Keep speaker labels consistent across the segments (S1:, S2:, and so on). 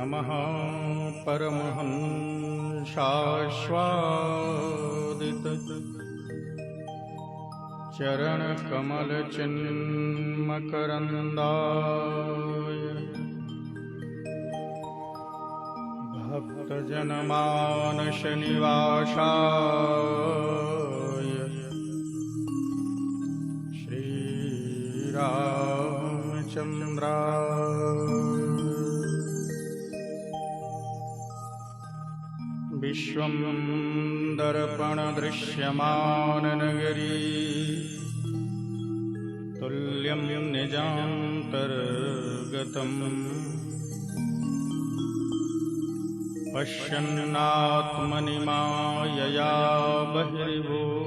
S1: नमः परमहंसास्वादित चरणकमलचिन्मकरन्दाय भक्तजनमानसनिवासाय श्रीरामचन्द्राय विश्वं दर्पणदृश्यमाननगरी तुल्यं निजान्तर्गतम् पश्यन्नात्मनि मायया बहिर्भूतं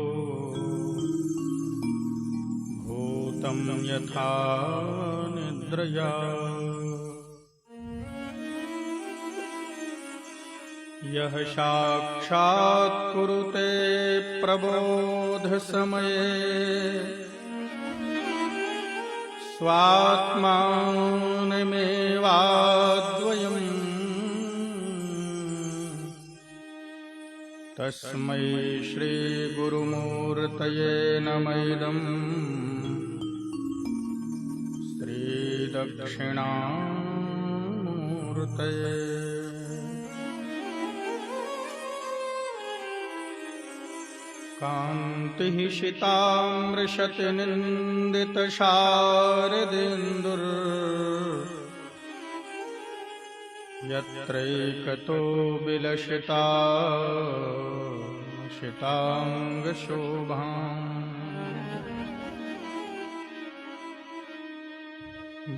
S1: यथा निद्रया यः साक्षात् कुरुते प्रबोधसमये स्वात्मानमेवाद्वयम् तस्मै श्रीगुरुमूर्तये नमः इदं श्रीदक्षिणामूर्तये। कान्तिः शितामृशतिनिन्दितशारदेन्दुर् यत्रैकतो विलसिता शिताङ्गशोभाम्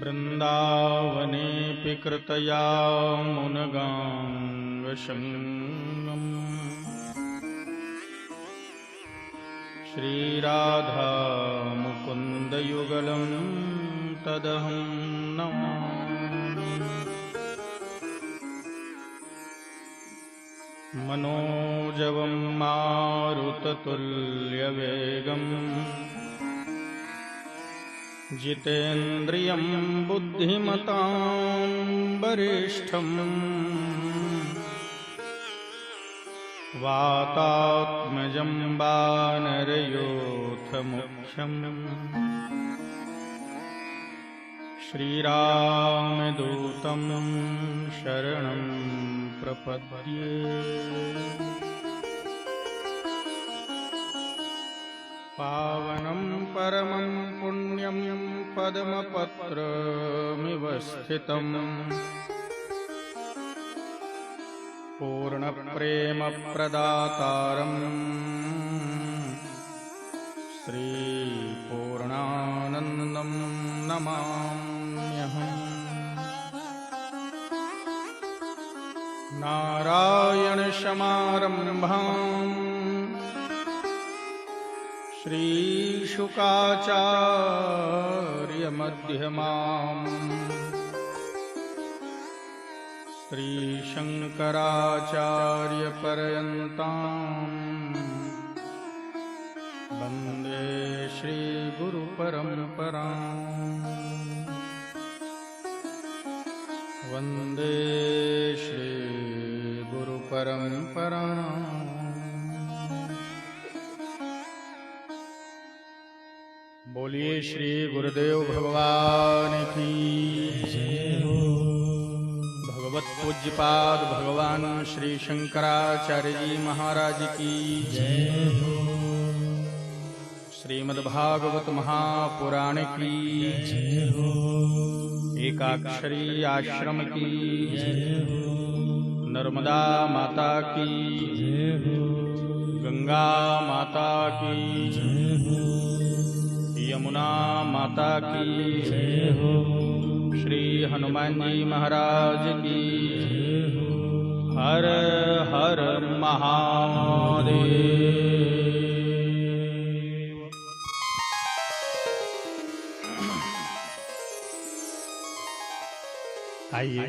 S1: वृन्दावनेऽपि कृतया मुनगाङ्गसङ्गम् श्रीराधा मुकुन्दयुगलं तदहं नमामि। मनोजवं मारुततुल्यवेगं जितेन्द्रियं बुद्धिमतां वरिष्ठम् वातात्मजं वानरयोथमुख्यम् श्रीरामदूतं शरणं प्रपद्ये। पावनं परमं पुण्यं पद्मपत्रमिव स्थितम् पूर्णप्रेमप्रदातारं श्रीपूर्णानन्दं नमाम्यहम्। नारायणसमारम्भां श्रीशुकाचार्यमध्यमाम् श्रीशङ्कराचार्यपर्यन्तां वन्दे श्रीगुरुपरम्पराम्। वन्दे श्रीगुरुपरम्पराम्। बोलिए श्री गुरुदेव भगवान की जय हो। भगवत पूज्यपाद भगवान श्री शंकराचार्य जी महाराज की जय हो। श्रीमद्भागवत महापुराण की जय हो। एकाक्षरी आश्रम की जय हो। नर्मदा माता की जय हो। गंगा माता की जय हो। यमुना माता की जय हो। श्री हनुमान जी महाराज की जय हो। हर हर महादेव। आइए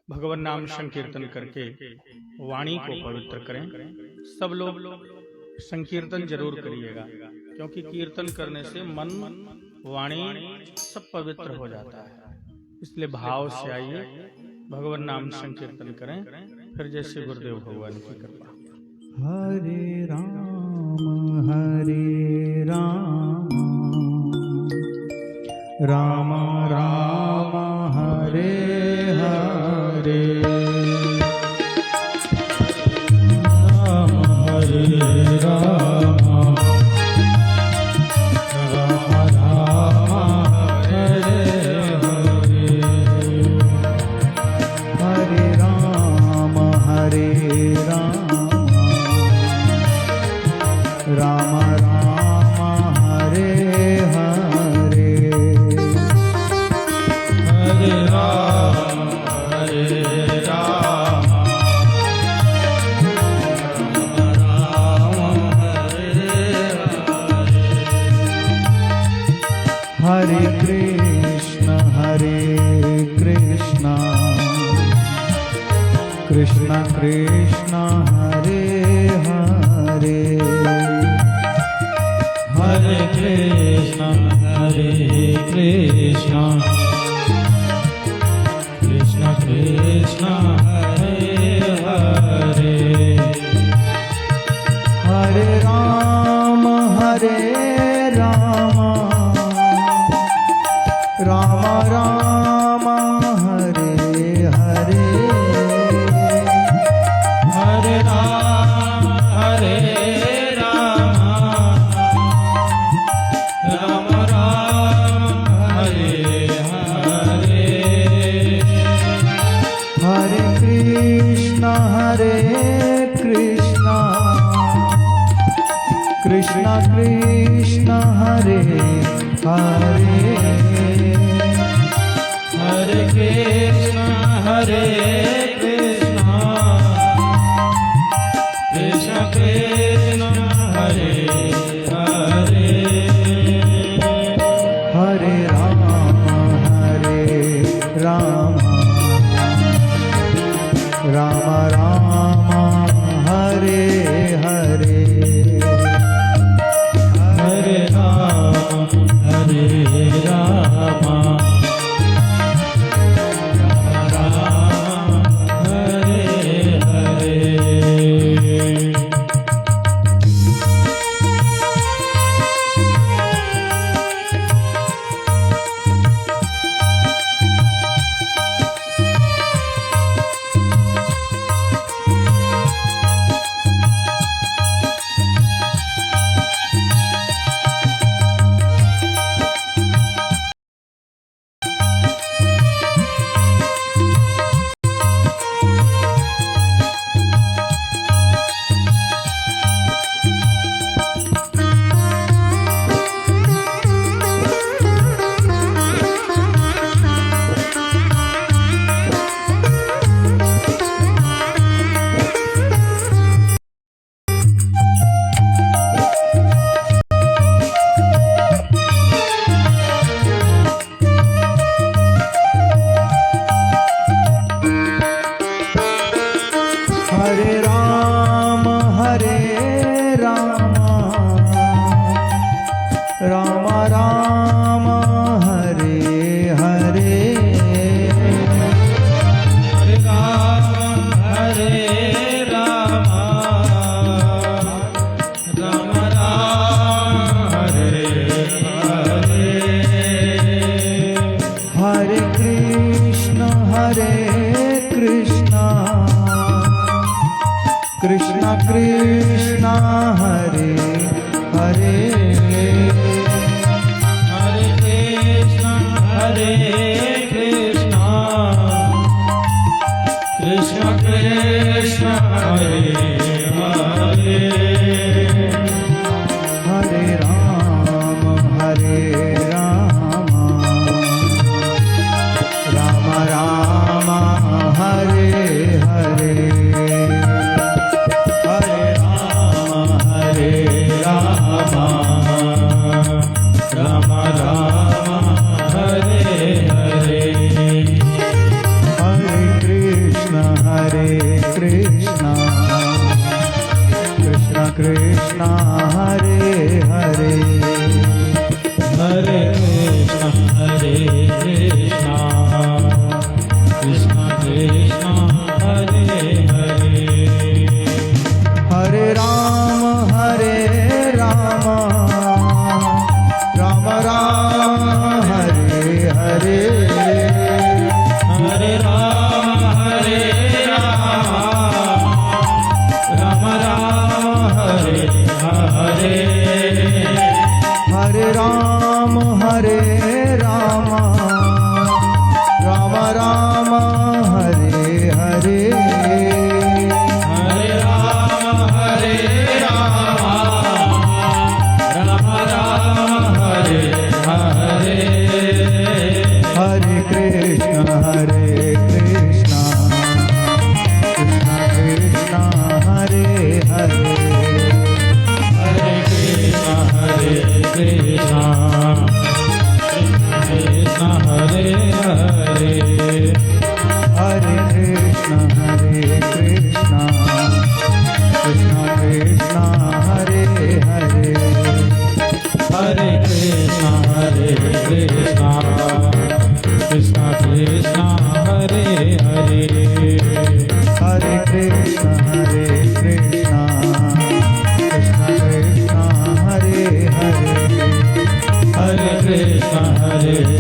S1: भगवान नाम संकीर्तन करके वाणी को पवित्र करें। सब लोग संकीर्तन जरूर करिएगा, क्योंकि कीर्तन करने से मन वाणी सब पवित्र हो जाता है। इसलिए भाव से आइए भगवान नाम संकीर्तन करें, फिर जैसे गुरुदेव भगवान की कृपा।
S2: हरे राम राम राम हरे हरे, राम हरे राम राम राम हरे हरे, हरे राम राम राम हरे हरे, हरे राम राम हरे हरे, हरे कृष्ण कृष्ण कृष्ण हरे हरे, हरे कृष्ण कृष्ण कृष्ण हरे हरे, हरे राम राम राम हरे हरे, हरे राम राम राम हरे हरे, हरे कृष्ण कृष्ण कृष्ण हरे हरे, हरे कृष्ण कृष्ण कृष्ण हरे हरे, हरे राम राम राम हरे हरे, हरे राम हरे हरे। राम राम हरे हरे, हरे राम राम राम हरे हरे, हरे कृष्ण कृष्ण कृष्ण हरे हरे, हरे कृष्ण कृष्ण कृष्ण हरे हरे, हरे राम राम राम हरे हरे, हरे राम राम राम हरे हरे, हरे कृष्ण कृष्ण कृष्ण हरे हरे, हरे कृष्ण कृष्ण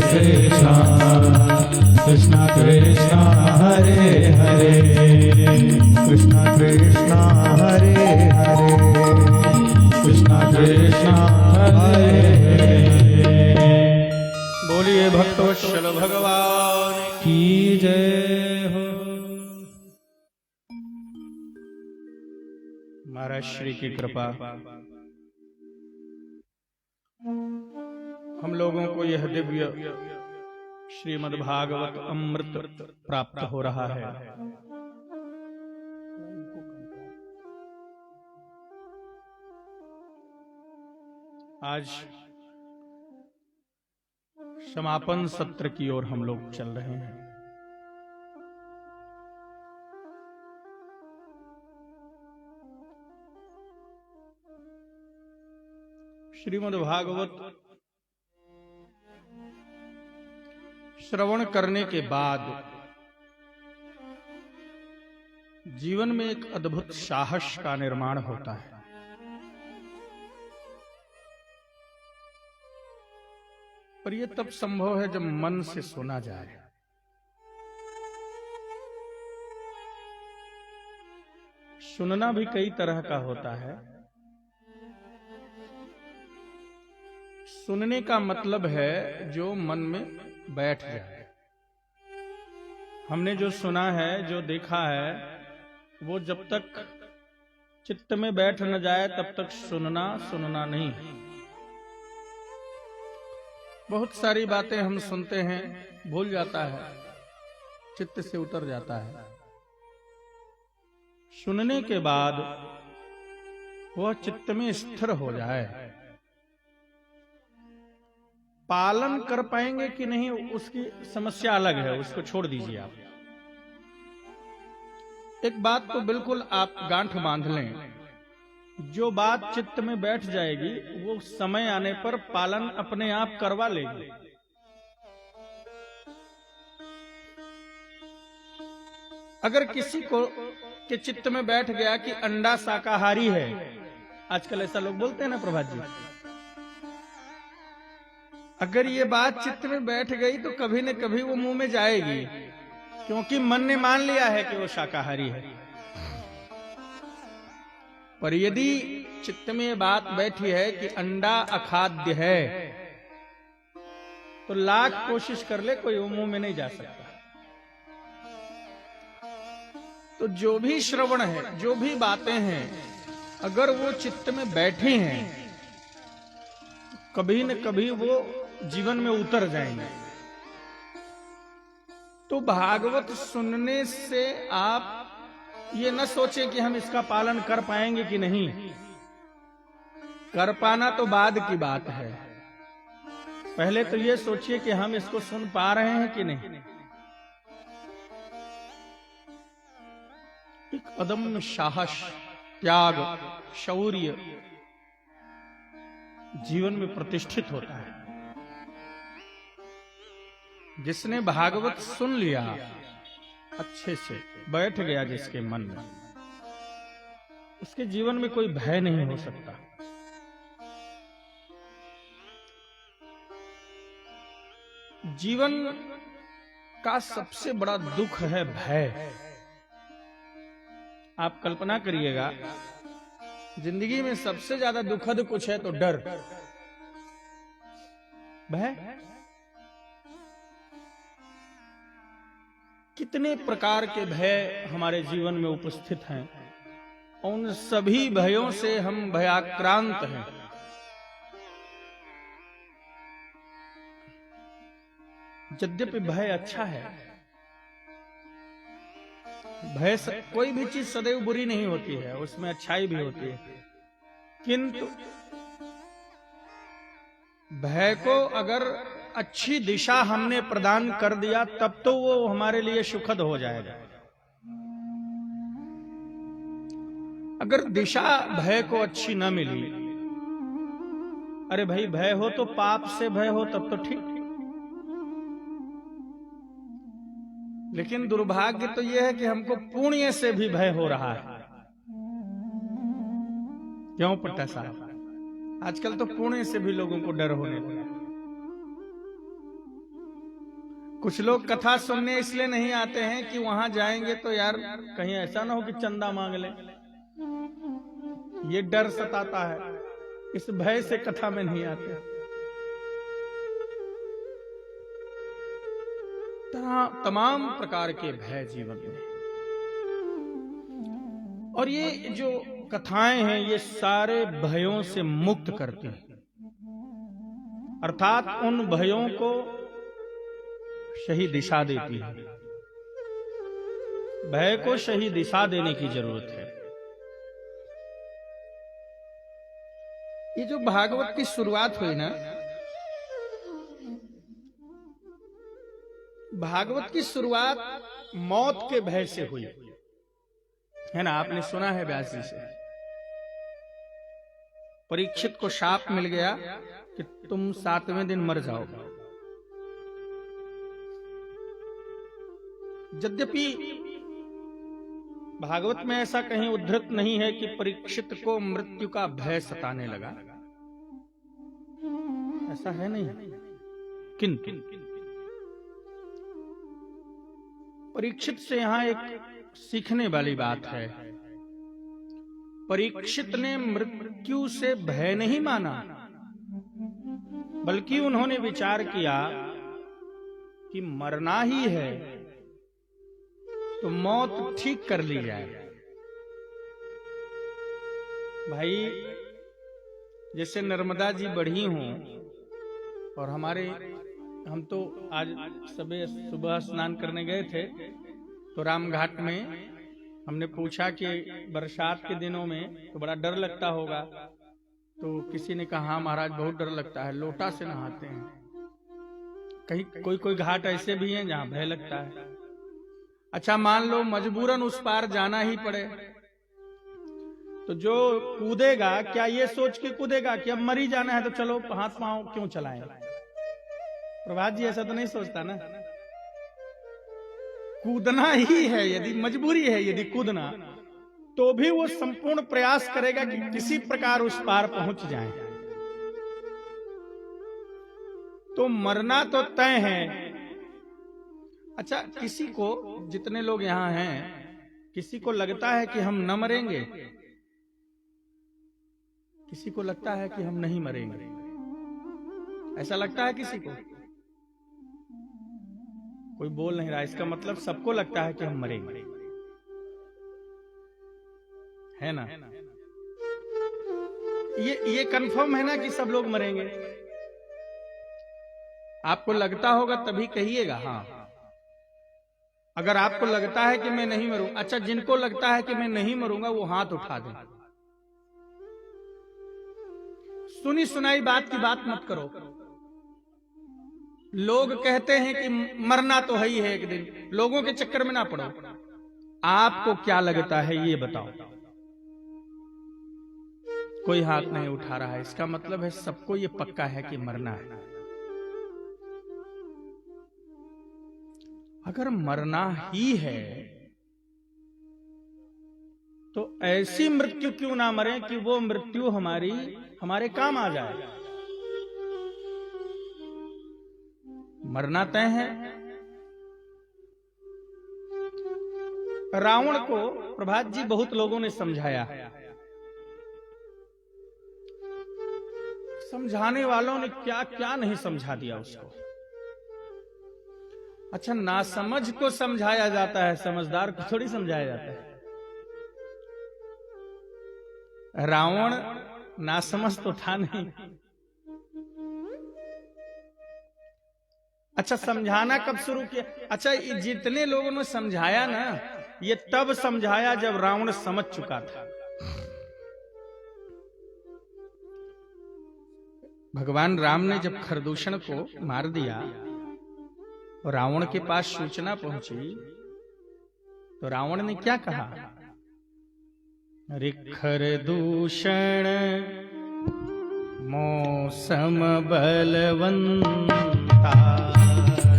S2: कृष्णा कृष्णा कृष्णा हरे हरे कृष्णा कृष्णा हरे हरे कृष्णा कृष्णा हरे हरे।
S1: बोलिए भक्तवत्सल भगवान
S2: की जय हो।
S1: महाराज श्री की कृपा हम लोगों को यह दिव्य श्रीमद् भागवत अमृत प्राप्त हो रहा है। आज समापन सत्र की ओर हम लोग चल रहे हैं। श्रीमद् भागवत श्रवण करने के बाद जीवन में एक अद्भुत साहस का निर्माण होता है। पर यह तब संभव है जब मन से सुना जाए। सुनना भी कई तरह का होता है। सुनने का मतलब है जो मन में बैठ जाए। हमने जो सुना है, जो देखा है, वो जब तक चित्त में बैठ न जाए तब तक सुनना नहीं। बहुत सारी बातें हम सुनते हैं, भूल जाता है, चित्त से उतर जाता है। सुनने के बाद वह चित्त में स्थिर हो जाए। पालन कर पाएंगे कि नहीं उसकी समस्या अलग है, उसको छोड़ दीजिए आप। एक बात तो बिल्कुल आप गांठ बांध लें, जो बात चित्त में बैठ जाएगी वो समय आने पर पालन अपने आप करवा लेगी। अगर किसी को के चित्त में बैठ गया कि अंडा शाकाहारी है, आजकल ऐसा लोग बोलते हैं ना प्रभात जी, अगर ये बात चित्त में बैठ गई तो कभी न कभी वो मुंह में जाएगी, क्योंकि मन ने मान लिया है कि वो शाकाहारी है। पर यदि चित्त में ये बात बैठी है कि अंडा अखाद्य है, तो लाख कोशिश कर ले कोई वो मुंह में नहीं जा सकता। तो जो भी श्रवण है, जो भी बातें हैं, अगर वो चित्त में बैठी हैं, कभी न कभी वो जीवन में उतर जाएंगे। तो भागवत सुनने से आप ये न सोचें कि हम इसका पालन कर पाएंगे कि नहीं। कर पाना तो बाद की बात है। पहले तो ये सोचिए कि हम इसको सुन पा रहे हैं कि नहीं। एक अदम्य साहस, त्याग, शौर्य जीवन में प्रतिष्ठित होता है। जिसने भागवत सुन लिया, अच्छे से बैठ गया जिसके मन में, उसके जीवन में कोई भय नहीं हो सकता। जीवन का सबसे बड़ा दुख है भय। आप कल्पना करिएगा, जिंदगी में सबसे ज्यादा दुखद कुछ है तो डर, भय। कितने प्रकार के भय हमारे जीवन में उपस्थित हैं, उन सभी भयों से हम भयाक्रांत हैं। यद्यपि भय अच्छा है, भय कोई भी चीज सदैव बुरी नहीं होती है, उसमें अच्छाई भी होती है। किंतु भय को अगर अच्छी दिशा हमने प्रदान कर दिया तब तो वो हमारे लिए सुखद हो जाएगा। अगर दिशा भय को अच्छी न मिली, अरे भाई भय हो तो पाप से भय हो तब तो ठीक, लेकिन दुर्भाग्य तो यह है कि हमको पुण्य से भी भय हो रहा है। क्यों पट्टा साहब? आजकल तो पुण्य से भी लोगों को डर होने लगा। कुछ लोग कथा सुनने इसलिए नहीं आते हैं कि वहां जाएंगे तो यार कहीं ऐसा ना हो कि चंदा मांग ले, ये डर सताता है, इस भय से कथा में नहीं आते। तमाम प्रकार के भय जीवन में, और ये जो कथाएं हैं ये सारे भयों से मुक्त करती हैं, अर्थात उन भयों को सही दिशा देती है। भय को सही दिशा देने की जरूरत है। ये जो भागवत की शुरुआत हुई ना, भागवत की शुरुआत मौत के भय से हुई है ना। आपने सुना है व्यास जी से, परीक्षित को शाप मिल गया कि तुम 7वें दिन मर जाओगे। यद्यपि भागवत में ऐसा कहीं उद्धृत नहीं है कि परीक्षित को मृत्यु का भय सताने लगा, ऐसा है नहीं। किंतु परीक्षित से यहां एक सीखने वाली बात है। परीक्षित ने मृत्यु से भय नहीं माना, बल्कि उन्होंने विचार किया कि मरना ही है तो मौत ठीक कर ली जाए। भाई जैसे नर्मदा जी बढ़ी हों, और हम तो आज सुबह स्नान करने गए थे, तो रामघाट में हमने पूछा कि बरसात के दिनों में तो बड़ा डर लगता होगा, तो किसी ने कहा हाँ महाराज बहुत डर लगता है, लोटा से नहाते हैं। कहीं कोई घाट ऐसे भी हैं जहां भय लगता है। अच्छा मान लो मजबूरन उस पार जाना ही पड़े, तो जो कूदेगा क्या ये सोच के कूदेगा कि अब मर ही जाना है तो चलो हाथ पांव क्यों चलाएं? प्रभात जी ऐसा तो नहीं सोचता ना। कूदना ही है, यदि मजबूरी है, यदि कूदना, तो भी वो संपूर्ण प्रयास करेगा कि किसी प्रकार उस पार पहुंच जाए। तो मरना तो तय है। अच्छा, किसी को, जितने लोग यहां हैं, किसी को लगता है कि हम न मरेंगे? किसी को लगता है कि हम नहीं मरेंगे? ऐसा लगता है किसी को? कोई बोल नहीं रहा, इसका मतलब सबको लगता है कि हम मरेंगे, है ना? ये कंफर्म है ना कि सब लोग मरेंगे? आपको लगता होगा तभी कहिएगा हाँ। अगर आपको लगता है कि मैं नहीं मरूंगा, अच्छा जिनको लगता है कि मैं नहीं मरूंगा वो हाथ उठा दें। सुनी सुनाई बात की बात मत करो। लोग कहते हैं कि मरना तो है ही है एक दिन, लोगों के चक्कर में ना पड़ो। आपको क्या लगता है ये बताओ। कोई हाथ नहीं उठा रहा है, इसका मतलब है सबको ये पक्का है कि मरना है। अगर मरना ही है तो ऐसी मृत्यु क्यों ना मरे कि वो मृत्यु हमारे काम आ जाए। मरना तय है। रावण को प्रभात जी बहुत लोगों ने समझाया, समझाने वालों ने क्या क्या नहीं समझा दिया उसको। अच्छा, नासमझ को समझाया जाता है, समझदार को थोड़ी समझाया जाता है। रावण नासमझ तो था नहीं। अच्छा, समझाना कब शुरू किया? अच्छा, जितने लोगों ने समझाया ना, ये तब समझाया जब रावण समझ चुका था। भगवान राम ने जब खरदूषण को मार दिया, रावण के पास सूचना पहुंची, तो रावण ने क्या कहा? अरे खरदूषण मौसम बलवंता,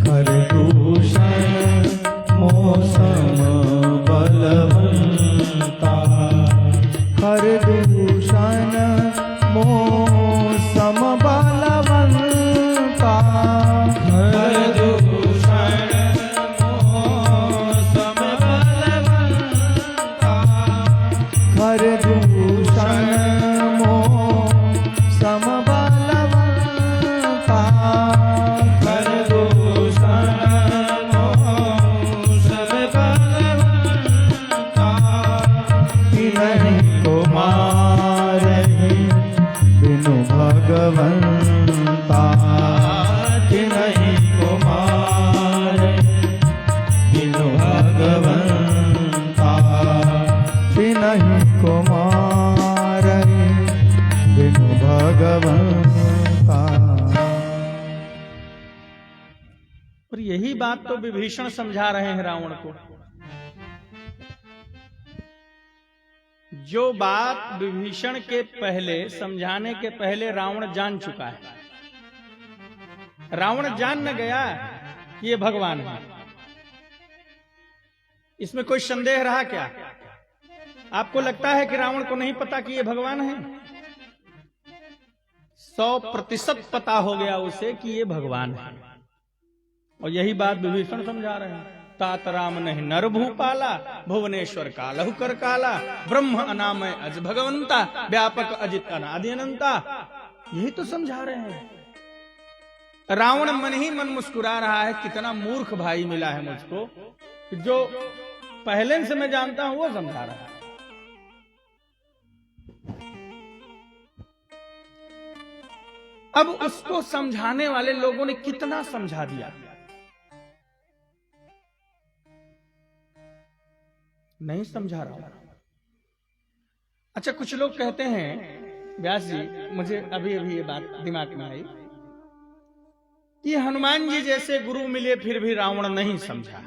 S2: खरदूषण मौसम बलवंता, खरदूषण मौसम बलवंता, खरदूषण नहीं कुमार बिनु भगवंता।
S1: और यही बात तो विभीषण समझा रहे हैं रावण को। जो बात विभीषण के पहले समझाने के पहले रावण जान चुका है। रावण जान न गया कि ये भगवान है। इसमें कोई संदेह रहा क्या? आपको लगता है कि रावण को नहीं पता कि ये भगवान है? 100% पता हो गया उसे कि ये भगवान है। और यही बात विभीषण समझा रहे हैं। तात राम नहीं नर भूपाला, भुवनेश्वर कालहु कर काला, ब्रह्म अनामय अज भगवंता, व्यापक अजित अनादि अनंता। यही तो समझा रहे हैं। रावण मन ही मन मुस्कुरा रहा है, कितना मूर्ख भाई मिला है मुझको, जो पहले से मैं जानता हूं वो समझा रहा है। अब उसको समझाने वाले लोगों ने कितना समझा दिया, नहीं समझा रहा। अच्छा, कुछ लोग कहते हैं, व्यास जी, मुझे अभी अभी ये बात दिमाग में आई कि हनुमान जी जैसे गुरु मिले फिर भी रावण नहीं समझा।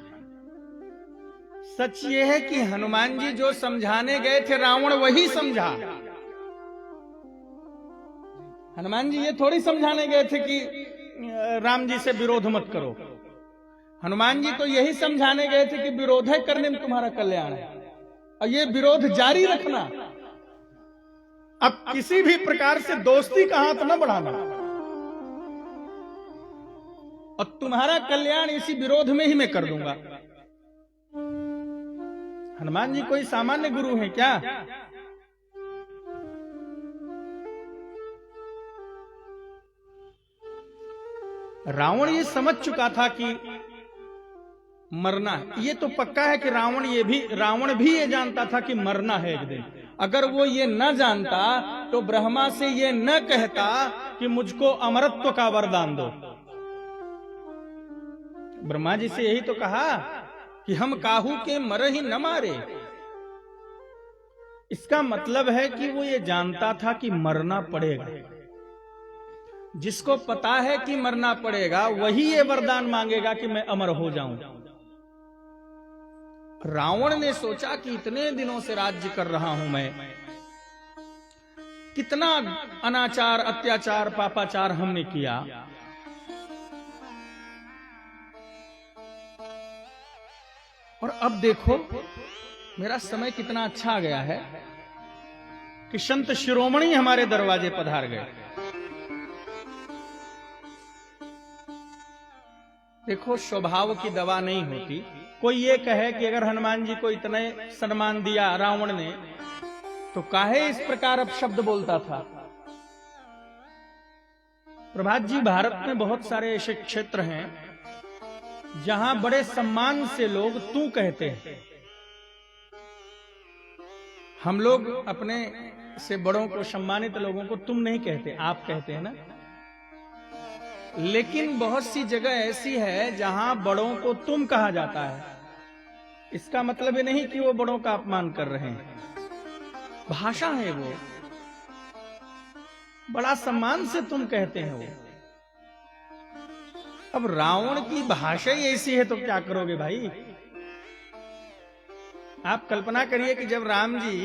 S1: सच ये है कि हनुमान जी जो समझाने गए थे रावण वही समझा। हनुमान जी ये थोड़ी समझाने गए थे कि राम जी से विरोध मत करो। हनुमान जी तो यही समझाने गए थे कि विरोध करने में तुम्हारा कल्याण है और ये विरोध जारी रखना। अब किसी भी प्रकार से दोस्ती का हाथ न बढ़ाना और तुम्हारा कल्याण इसी विरोध में ही मैं कर दूंगा। हनुमान जी कोई सामान्य गुरु हैं क्या? रावण ये समझ चुका था कि मरना है। ये तो पक्का है कि रावण भी ये जानता था कि मरना है एक दिन। अगर वो ये न जानता तो ब्रह्मा से ये न कहता कि मुझको अमरत्व का वरदान दो। ब्रह्मा जी से यही तो कहा कि हम काहू के मर ही न मारे। इसका मतलब है कि वो ये जानता था कि मरना पड़ेगा। जिसको पता है कि मरना पड़ेगा वही ये वरदान मांगेगा कि मैं अमर हो जाऊं। रावण ने सोचा कि इतने दिनों से राज्य कर रहा हूं मैं, कितना अनाचार, अत्याचार, पापाचार हमने किया, और अब देखो मेरा समय कितना अच्छा आ गया है कि संत शिरोमणि हमारे दरवाजे पधार गए। देखो, स्वभाव की दवा नहीं होती। कोई ये कहे कि अगर हनुमान जी को इतने सम्मान दिया रावण ने तो काहे इस प्रकार अपशब्द बोलता था। प्रभात जी, भारत में बहुत सारे ऐसे क्षेत्र हैं जहां बड़े सम्मान से लोग तू कहते हैं। हम लोग अपने से बड़ों को, सम्मानित लोगों को तुम नहीं कहते, आप कहते हैं ना। लेकिन बहुत सी जगह ऐसी है जहां बड़ों को तुम कहा जाता है। इसका मतलब ये नहीं कि वो बड़ों का अपमान कर रहे हैं, भाषा है वो, बड़ा सम्मान से तुम कहते हैं वो। अब रावण की भाषा ही ऐसी है तो क्या करोगे भाई। आप कल्पना करिए कि जब राम जी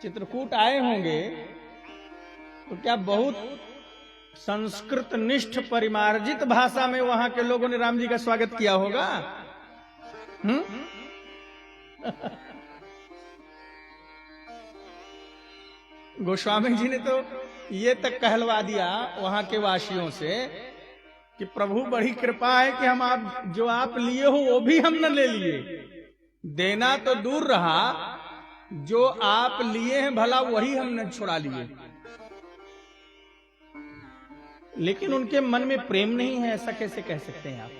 S1: चित्रकूट आए होंगे तो क्या बहुत संस्कृत निष्ठ परिमार्जित भाषा में वहां के लोगों ने राम जी का स्वागत किया होगा। गोस्वामी जी ने तो ये तक कहलवा दिया वहां के वासियों से कि प्रभु बड़ी कृपा है कि हम जो आप लिए हो वो भी हम न ले लिए। देना तो दूर रहा, जो आप लिए हैं भला वही हमने छुड़ा लिए। लेकिन उनके मन में प्रेम नहीं है, ऐसा कैसे कह सकते हैं आप।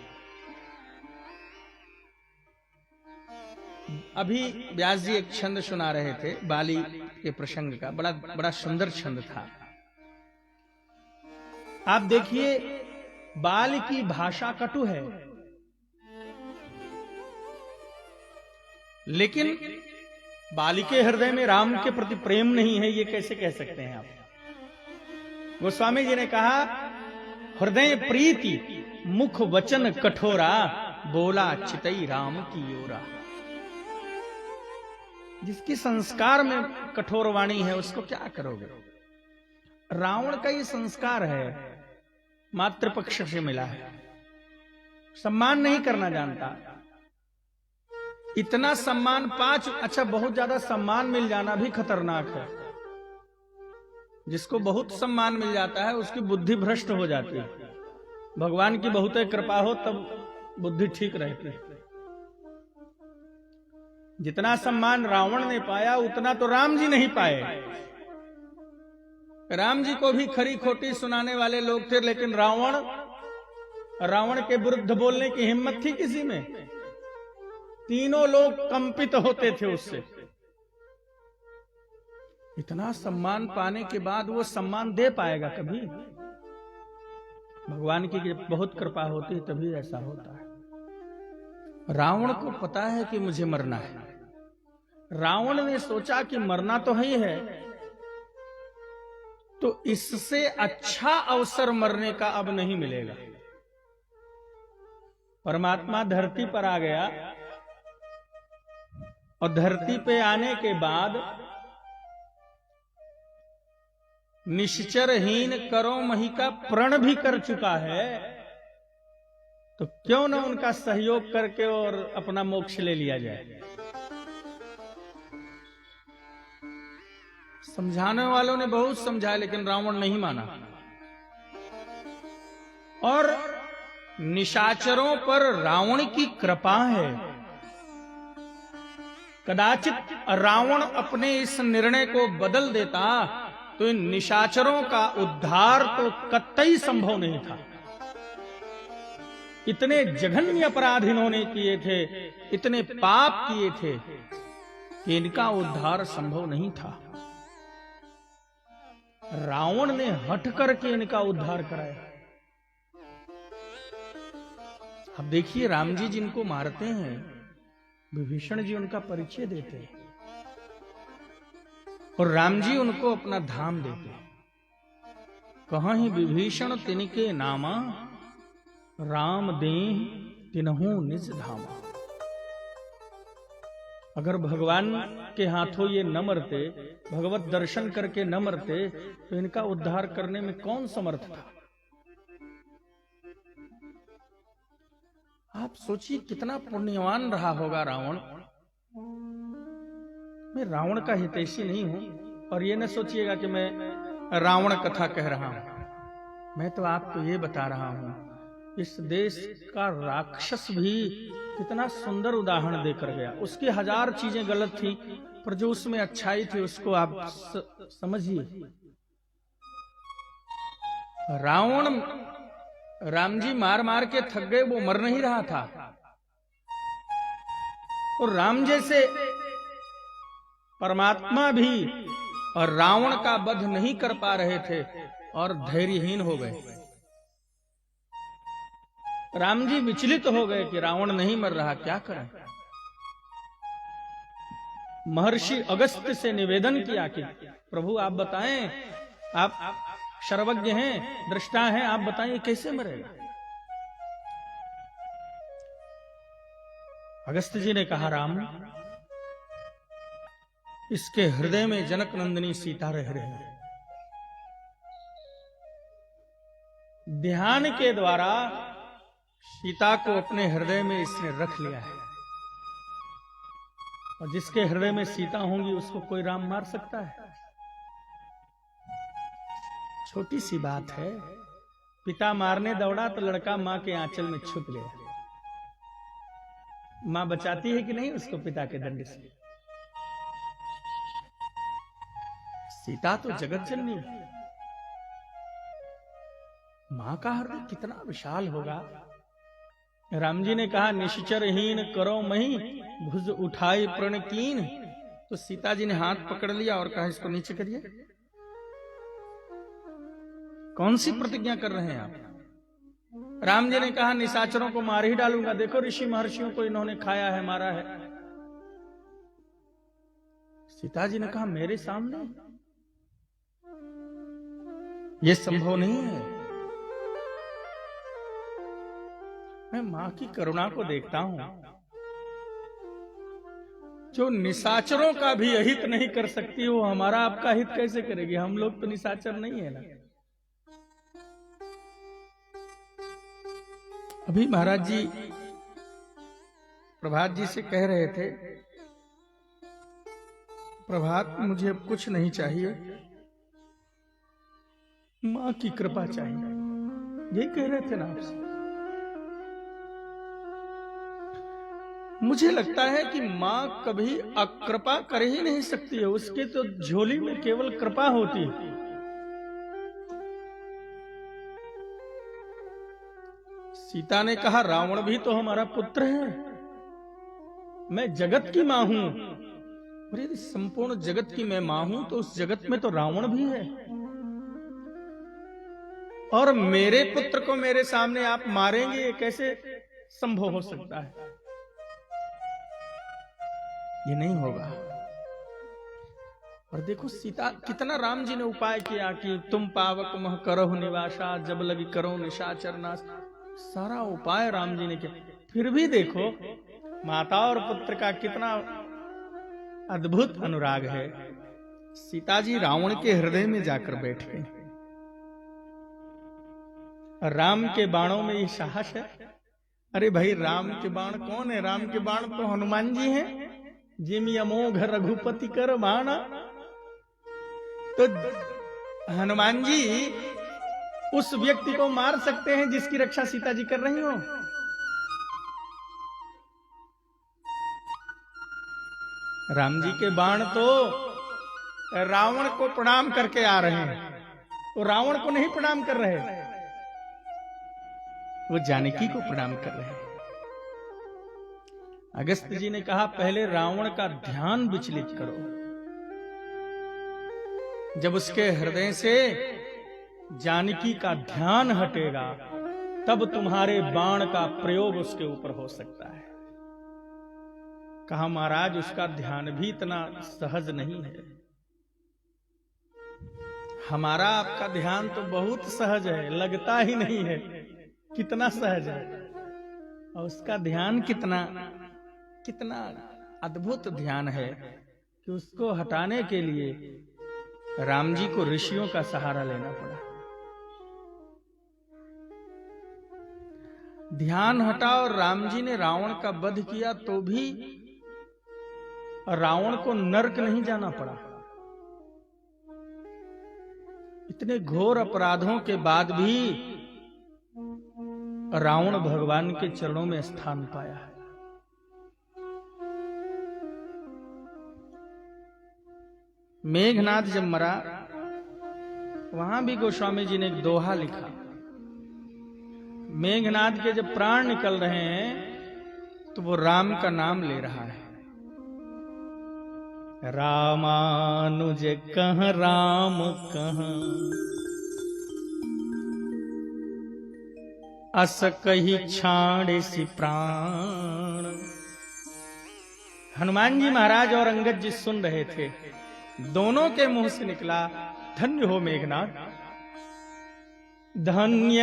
S1: अभी व्यास जी एक छंद सुना रहे थे बाली के प्रसंग का, बड़ा सुंदर छंद था। आप देखिए, बाल की भाषा कटु है, लेकिन बाली के हृदय में राम के प्रति प्रेम नहीं है, ये कैसे कह सकते हैं आप? गोस्वामी जी ने कहा हृदय प्रीति मुख वचन कठोरा, बोला चितई राम की ओरा। जिसकी संस्कार में कठोर वाणी है उसको क्या करोगे? रावण का ये संस्कार है, मातृपक्ष से मिला है, सम्मान नहीं करना जानता। इतना सम्मान अच्छा बहुत ज्यादा सम्मान मिल जाना भी खतरनाक है। जिसको बहुत सम्मान मिल जाता है उसकी बुद्धि भ्रष्ट हो जाती है। भगवान की बहुत कृपा हो तब बुद्धि ठीक रहती है। जितना सम्मान रावण ने पाया उतना तो राम जी नहीं पाए। राम जी को भी खरी खोटी सुनाने वाले लोग थे, लेकिन रावण के विरुद्ध बोलने की हिम्मत थी किसी में? तीनों लोग कंपित होते थे उससे। इतना सम्मान पाने के बाद वो सम्मान दे पाएगा कभी? भगवान की बहुत कृपा होती है तभी ऐसा होता है। रावण को पता है कि मुझे मरना है। रावण ने सोचा कि मरना तो ही है, तो इससे अच्छा अवसर मरने का अब नहीं मिलेगा। परमात्मा धरती पर आ गया और धरती पे आने के बाद निश्चरहीन करो मही का प्रण भी कर चुका है, तो क्यों न उनका सहयोग करके और अपना मोक्ष ले लिया जाए। समझाने वालों ने बहुत समझाया लेकिन रावण नहीं माना। और निशाचरों पर रावण की कृपा है। कदाचित रावण अपने इस निर्णय को बदल देता तो इन निशाचरों का उद्धार तो कतई संभव नहीं था। इतने जघन्य अपराध इन्होंने किए थे, इतने पाप किए थे कि इनका उद्धार संभव नहीं था। रावण ने हट करके इनका उद्धार कराया। अब देखिए राम जी जिनको मारते हैं, विभीषण जी उनका परिचय देते हैं और राम जी उनको अपना धाम देते हैं। कहाँ ही विभीषण तिनके नामा, राम देह तिनहु निज धामा। अगर भगवान के हाथों ये न मरते, भगवत दर्शन करके न मरते, तो इनका उद्धार करने में कौन समर्थ था? आप सोचिए कितना पुण्यवान रहा होगा रावण। मैं रावण का हितैषी नहीं हूं, और ये न सोचिएगा कि मैं रावण कथा कह रहा हूं। मैं तो आपको ये बता रहा हूं, इस देश का राक्षस भी कितना सुंदर उदाहरण देकर गया। उसकी हजार चीजें गलत थी, पर जो उसमें अच्छाई थी उसको आप समझिए। रावण राम जी मार मार के थक गए, वो मर नहीं रहा था। और राम जैसे परमात्मा भी और रावण का वध नहीं कर पा रहे थे और धैर्यहीन हो गए। राम जी विचलित हो गए कि रावण नहीं मर रहा, क्या करें। महर्षि अगस्त्य से निवेदन किया कि प्रभु आप बताएं, आप सर्वज्ञ हैं, दृष्टा हैं, आप बताइए कैसे मरेगा। अगस्त्य जी ने कहा राम, इसके हृदय में जनक नंदिनी सीता रह रहे हैं। ध्यान के द्वारा सीता को अपने हृदय में इसने रख लिया है, और जिसके हृदय में सीता होंगी उसको कोई राम मार सकता है? छोटी सी बात है। पिता मारने दौड़ा तो लड़का मां के आंचल में छुप गया। मां बचाती है कि नहीं उसको पिता के दंड से? सीता तो जगत जननी है। मां का हृदय कितना विशाल होगा। राम जी ने कहा निश्चरहीन करो मही, भुज उठाई प्रण कीन। तो सीता जी ने हाथ पकड़ लिया और कहा इसको नीचे करिए। कौन सी प्रतिज्ञा कर रहे हैं आप? राम जी ने कहा निशाचरों को मार ही डालूंगा। देखो ऋषि महर्षियों को इन्होंने खाया है, मारा है। सीता जी ने कहा मेरे सामने ये संभव नहीं है। मैं मां की करुणा को देखता हूं, जो निशाचरों का भी अहित नहीं कर सकती वो हमारा आपका हित कैसे करेगी? हम लोग तो निशाचर नहीं है ना। अभी महाराज जी प्रभात जी से कह रहे थे, प्रभात मुझे अब कुछ नहीं चाहिए, मां की कृपा चाहिए। ये कह रहे थे ना आपसे। मुझे लगता है कि मां कभी अकृपा कर ही नहीं सकती है, उसके तो झोली में केवल कृपा होती है। सीता ने कहा रावण भी तो हमारा पुत्र है, मैं जगत की मां हूं, और यदि संपूर्ण जगत की मैं मां हूं तो उस जगत में तो रावण भी है, और मेरे पुत्र को मेरे सामने आप मारेंगे, ये कैसे संभव हो सकता है? ये नहीं होगा। और देखो सीता कितना राम जी ने उपाय किया कि तुम पावक मह करहु निवासा, जब लगी करो निशाचर नाश। सारा उपाय राम जी ने किया, फिर भी देखो माता और पुत्र का कितना अद्भुत अनुराग है। सीता जी रावण के हृदय में जाकर बैठ गए। राम के बाणों में ये साहस है। अरे भाई राम के बाण कौन है? राम के बाण तो हनुमान जी हैं, जिमि अमोघ रघुपति कर बाणा। तो हनुमान जी उस व्यक्ति को मार सकते हैं जिसकी रक्षा सीता जी कर रही हो। राम जी के बाण तो रावण को प्रणाम करके आ रहे हैं, वो रावण को नहीं प्रणाम कर रहे, वो जानकी को प्रणाम कर रहे हैं। अगस्त जी ने कहा पहले रावण का ध्यान विचलित करो, जब उसके हृदय से जानकी का ध्यान हटेगा तब तुम्हारे बाण का प्रयोग उसके ऊपर हो सकता है। कहा महाराज उसका ध्यान भी इतना सहज नहीं है, हमारा आपका ध्यान तो बहुत सहज है, लगता ही नहीं है कितना सहज है, और उसका ध्यान कितना अद्भुत ध्यान है कि उसको हटाने के लिए राम जी को ऋषियों का सहारा लेना पड़ा। ध्यान हटा और राम जी ने रावण का वध किया तो भी रावण को नरक नहीं जाना पड़ा। इतने घोर अपराधों के बाद भी रावण भगवान के चरणों में स्थान पाया है। मेघनाथ जब मरा वहां भी गोस्वामी जी ने एक दोहा लिखा। मेघनाथ के जब प्राण निकल रहे हैं तो वो राम का नाम ले रहा है। रामानुज कह राम कह, अस कही छाड़े सी प्राण। हनुमान जी महाराज और अंगद जी सुन रहे थे, दोनों के मुंह से निकला धन्य हो मेघनाथ, धन्य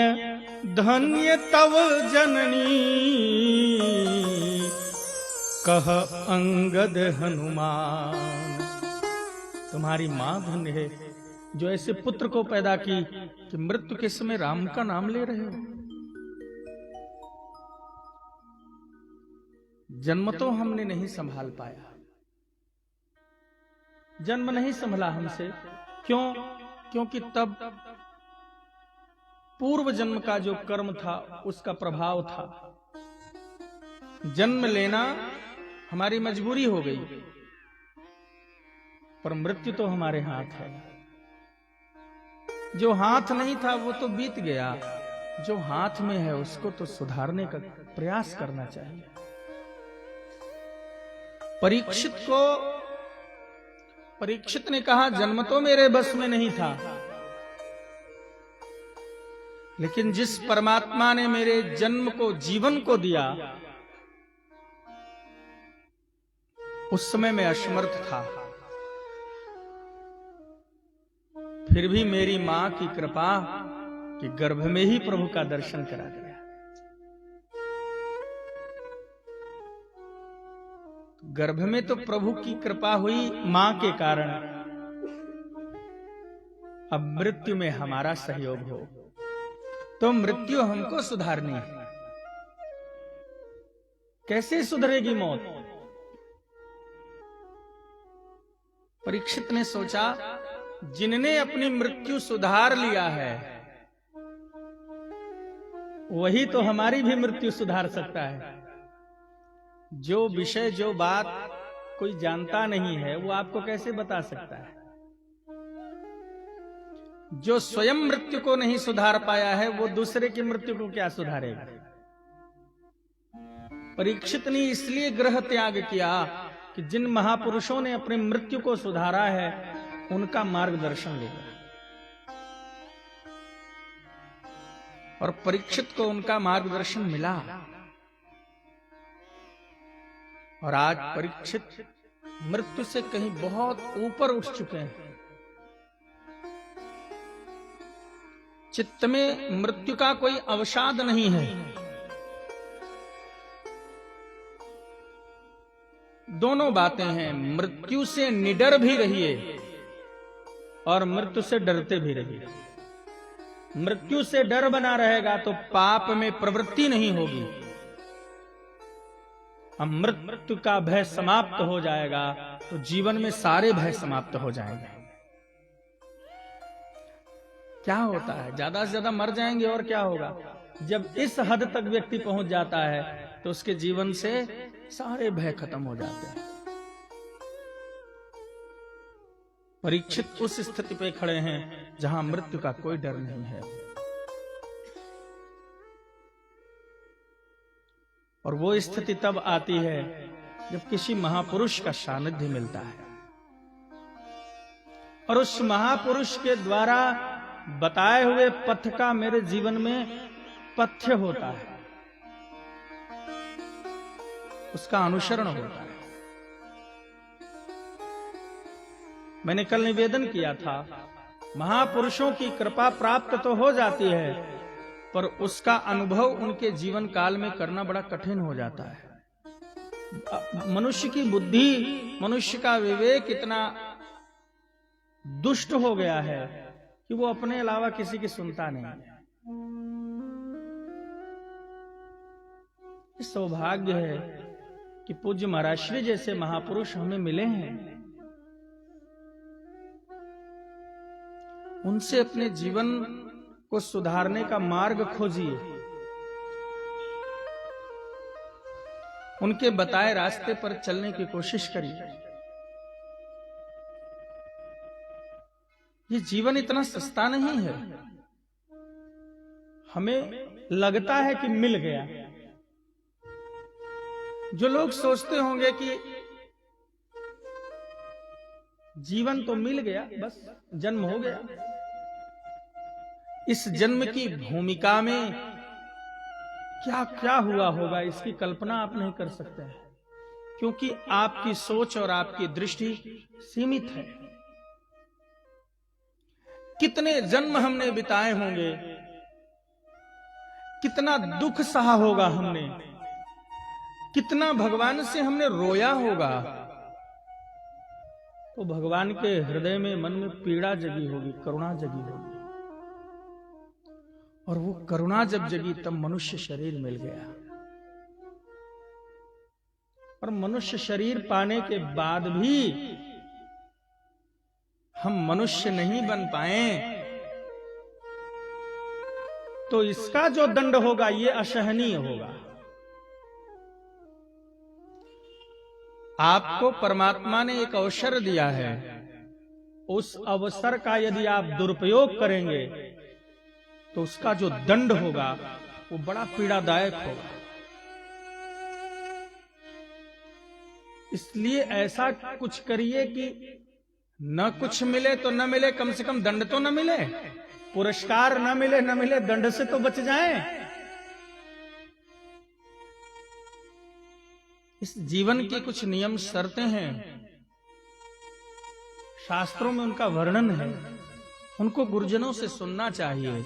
S1: धन्य तव जननी, कह अंगद हनुमान। तुम्हारी मां धन्य है जो ऐसे पुत्र को पैदा की कि मृत्यु के समय राम का नाम ले रहे हो। जन्म तो हमने नहीं संभाल पाया, जन्म नहीं संभला हमसे। क्यों? क्योंकि तब पूर्व जन्म का जो कर्म था उसका प्रभाव था। जन्म लेना हमारी मजबूरी हो गई, पर मृत्यु तो हमारे हाथ है। जो हाथ नहीं था वो तो बीत गया, जो हाथ में है उसको तो सुधारने का प्रयास करना चाहिए। परीक्षित ने कहा जन्म तो मेरे बस में नहीं था, लेकिन जिस परमात्मा ने मेरे जन्म को जीवन को दिया उस समय मैं असमर्थ था, फिर भी मेरी मां की कृपा कि गर्भ में ही प्रभु का दर्शन करा दिया। गर्भ में तो प्रभु की कृपा हुई मां के कारण, अब मृत्यु में हमारा सहयोग हो तो मृत्यु हमको सुधारनी है। कैसे सुधरेगी मौत? परीक्षित ने सोचा, जिनने अपनी मृत्यु सुधार लिया है वही तो हमारी भी मृत्यु सुधार सकता है। जो विषय, जो बात कोई जानता नहीं है वो आपको कैसे बता सकता है? जो स्वयं मृत्यु को नहीं सुधार पाया है वो दूसरे की मृत्यु को क्या सुधारेगा? परीक्षित ने इसलिए गृह त्याग किया कि जिन महापुरुषों ने अपनी मृत्यु को सुधारा है उनका मार्गदर्शन लेगा। और परीक्षित को उनका मार्गदर्शन मिला और आज परीक्षित मृत्यु से कहीं बहुत ऊपर उठ चुके हैं। चित्त में मृत्यु का कोई अवसाद नहीं है। दोनों बातें हैं, मृत्यु से निडर भी रहिए और मृत्यु से डरते भी रहिए। मृत्यु से डर बना रहेगा तो पाप में प्रवृत्ति नहीं होगी। हम मृत्यु का भय समाप्त हो जाएगा तो जीवन में सारे भय समाप्त हो जाएंगे। क्या होता है, ज्यादा से ज्यादा मर जाएंगे और क्या होगा? जब इस हद तक व्यक्ति पहुंच जाता है तो उसके जीवन से सारे भय खत्म हो जाते हैं। परीक्षित उस स्थिति पे खड़े हैं जहां मृत्यु का कोई डर नहीं है। और वो स्थिति तब आती है जब किसी महापुरुष का सानिध्य मिलता है और उस महापुरुष के द्वारा बताए हुए पथ का मेरे जीवन में पथ्य होता है, उसका अनुसरण होता है। मैंने कल निवेदन किया था, महापुरुषों की कृपा प्राप्त तो हो जाती है पर उसका अनुभव उनके जीवन काल में करना बड़ा कठिन हो जाता है। मनुष्य की बुद्धि, मनुष्य का विवेक इतना दुष्ट हो गया है कि वो अपने अलावा किसी की सुनता नहीं। सौभाग्य है कि पूज्य महाराज श्री जैसे महापुरुष हमें मिले हैं। उनसे अपने जीवन को सुधारने का मार्ग खोजिए, उनके बताए रास्ते पर चलने की कोशिश करिए। ये जीवन इतना सस्ता नहीं है। हमें लगता है कि मिल गया। जो लोग सोचते होंगे कि जीवन तो मिल गया, बस जन्म हो गया, इस जन्म की भूमिका में क्या क्या हुआ होगा इसकी कल्पना आप नहीं कर सकते हैं, क्योंकि आपकी सोच और आपकी दृष्टि सीमित है। कितने जन्म हमने बिताए होंगे, कितना दुख सहा होगा हमने, कितना भगवान से हमने रोया होगा, तो भगवान के हृदय में, मन में पीड़ा जगी होगी, करुणा जगी होगी। और वो करुणा जब जगी तब मनुष्य शरीर मिल गया। और मनुष्य शरीर पाने के बाद भी हम मनुष्य नहीं बन पाए तो इसका जो दंड होगा ये असहनीय होगा। आपको परमात्मा ने एक अवसर दिया है, उस अवसर का यदि आप दुरुपयोग करेंगे तो उसका जो दंड होगा वो बड़ा पीड़ादायक होगा। इसलिए ऐसा कुछ करिए कि न कुछ मिले तो न मिले, कम से कम दंड तो न मिले, पुरस्कार न मिले दंड से तो बच जाएं। इस जीवन की कुछ नियम शर्तें हैं, शास्त्रों में उनका वर्णन है, उनको गुरुजनों से सुनना चाहिए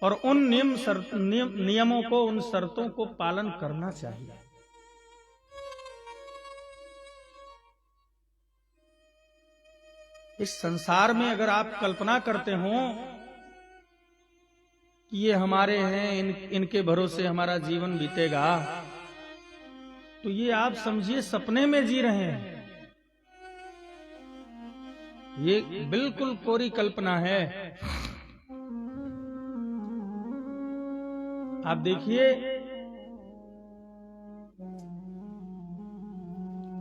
S1: और उन नियमों को, उन शर्तों को पालन करना चाहिए। इस संसार में अगर आप कल्पना करते हो कि ये हमारे हैं, इनके भरोसे हमारा जीवन बीतेगा, तो ये आप समझिए सपने में जी रहे हैं। ये बिल्कुल कोरी कल्पना है। आप देखिए,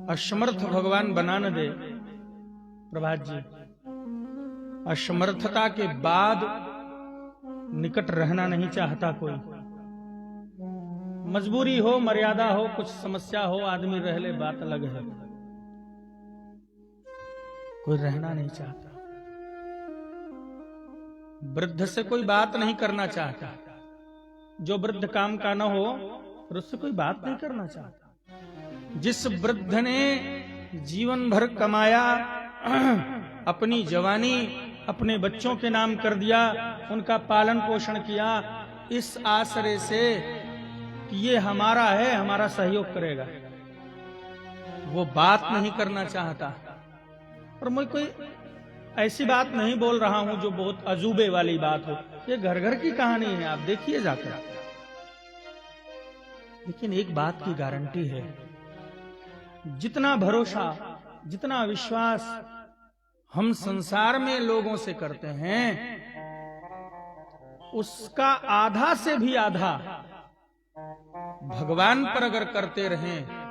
S1: असमर्थ भगवान बना न दे प्रभात जी, असमर्थता के बाद निकट रहना नहीं चाहता कोई। मजबूरी हो, मर्यादा हो, कुछ समस्या हो, आदमी रह ले, बात अलग है। कोई रहना नहीं चाहता, वृद्ध से कोई बात नहीं करना चाहता। जो वृद्ध काम का न हो फिर उससे कोई बात नहीं करना चाहता। जिस वृद्ध ने जीवन भर कमाया, अपनी जवानी अपने बच्चों के नाम कर दिया, उनका पालन पोषण किया, इस आश्रय से कि ये हमारा है, हमारा सहयोग करेगा, वो बात नहीं करना चाहता। और मैं कोई ऐसी बात नहीं बोल रहा हूं जो बहुत अजूबे वाली बात हो, ये घर घर की कहानी है, आप देखिए जाकर। लेकिन एक बात की गारंटी है, जितना भरोसा, जितना विश्वास हम संसार में लोगों से करते हैं, उसका आधा से भी आधा भगवान पर अगर करते रहें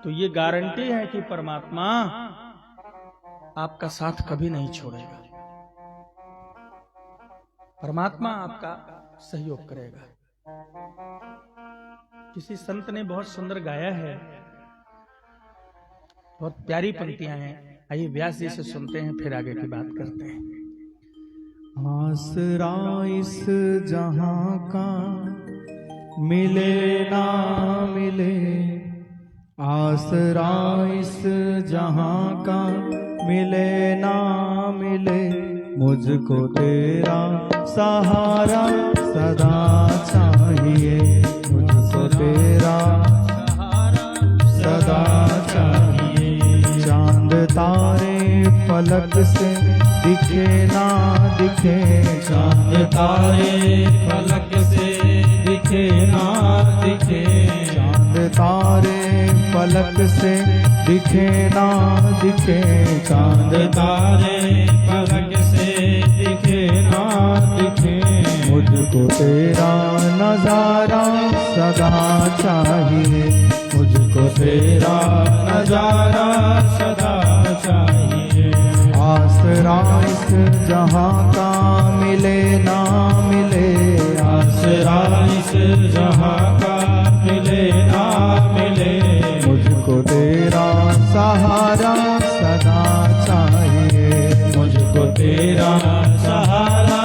S1: तो ये गारंटी है कि परमात्मा आपका साथ कभी नहीं छोड़ेगा, परमात्मा आपका सहयोग करेगा। किसी संत ने बहुत सुंदर गाया है, बहुत प्यारी पंक्तियां हैं। आइए व्यास जी से सुनते हैं, फिर आगे की बात करते हैं।
S2: आसरा इस जहां का मिले ना मिले, आसरा इस जहां का मिले ना मिले, मुझको तेरा सहारा सदा चाहिए, मुझको तेरा सहारा सदा चाहिए। चांद तारे फलक से दिखे ना दिखे, चांद तारे फलक से दिखे ना दिखे, चांद तारे फलक से दिखे ना दिखे, चांद तारे फलक से दिखे ना दिखे, मुझको तेरा नजारा सदा चाहिए, मुझको तेरा नजारा सदा चाहिए। आसरा इस जहां का मिले ना मिले, आसरा इस जहां का मिले ना मिले, मुझको तेरा सहारा सदा चाहिए, मुझको तेरा सहारा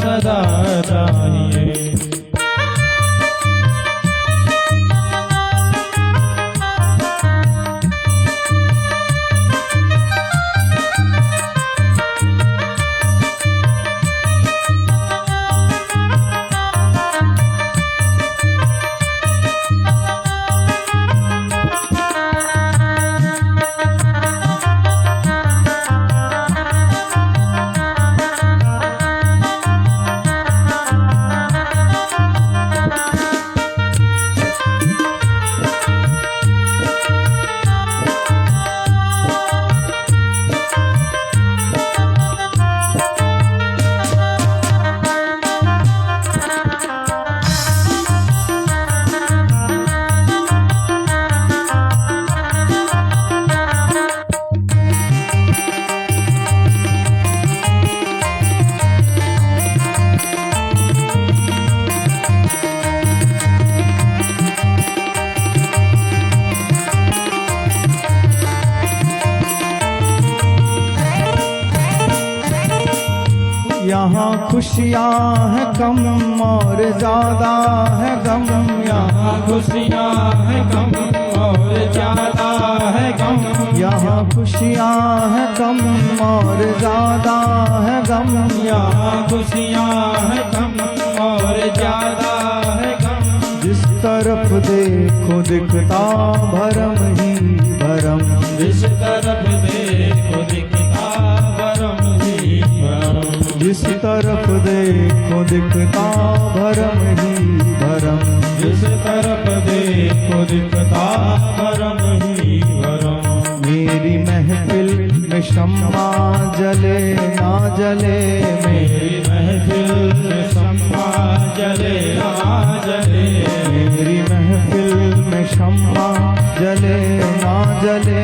S2: सदा चाहिए। यहाँ खुशियाँ हैं कम और ज्यादा है गम, यहाँ खुशियाँ हैं कम
S3: और ज्यादा है गम।
S2: यहाँ खुशियाँ हैं कम और ज्यादा है गम।
S3: यहाँ खुशियाँ हैं कम और ज्यादा है गम।
S2: जिस तरफ देखो दिखता भरम ही भरम।
S3: जिस तरफ देखो दिखता भरम ही भरम।
S2: जिस तरफ देखो दिखता भरम ही भरम।
S3: जिस तरफ देखो दिखता भरम ही भरम।
S2: मेरी महफिल में शम्मा जले ना जले।
S3: मेरी महफिल में शम्मा जले ना जले।
S2: मेरी महफिल में शम्मा जले ना जले।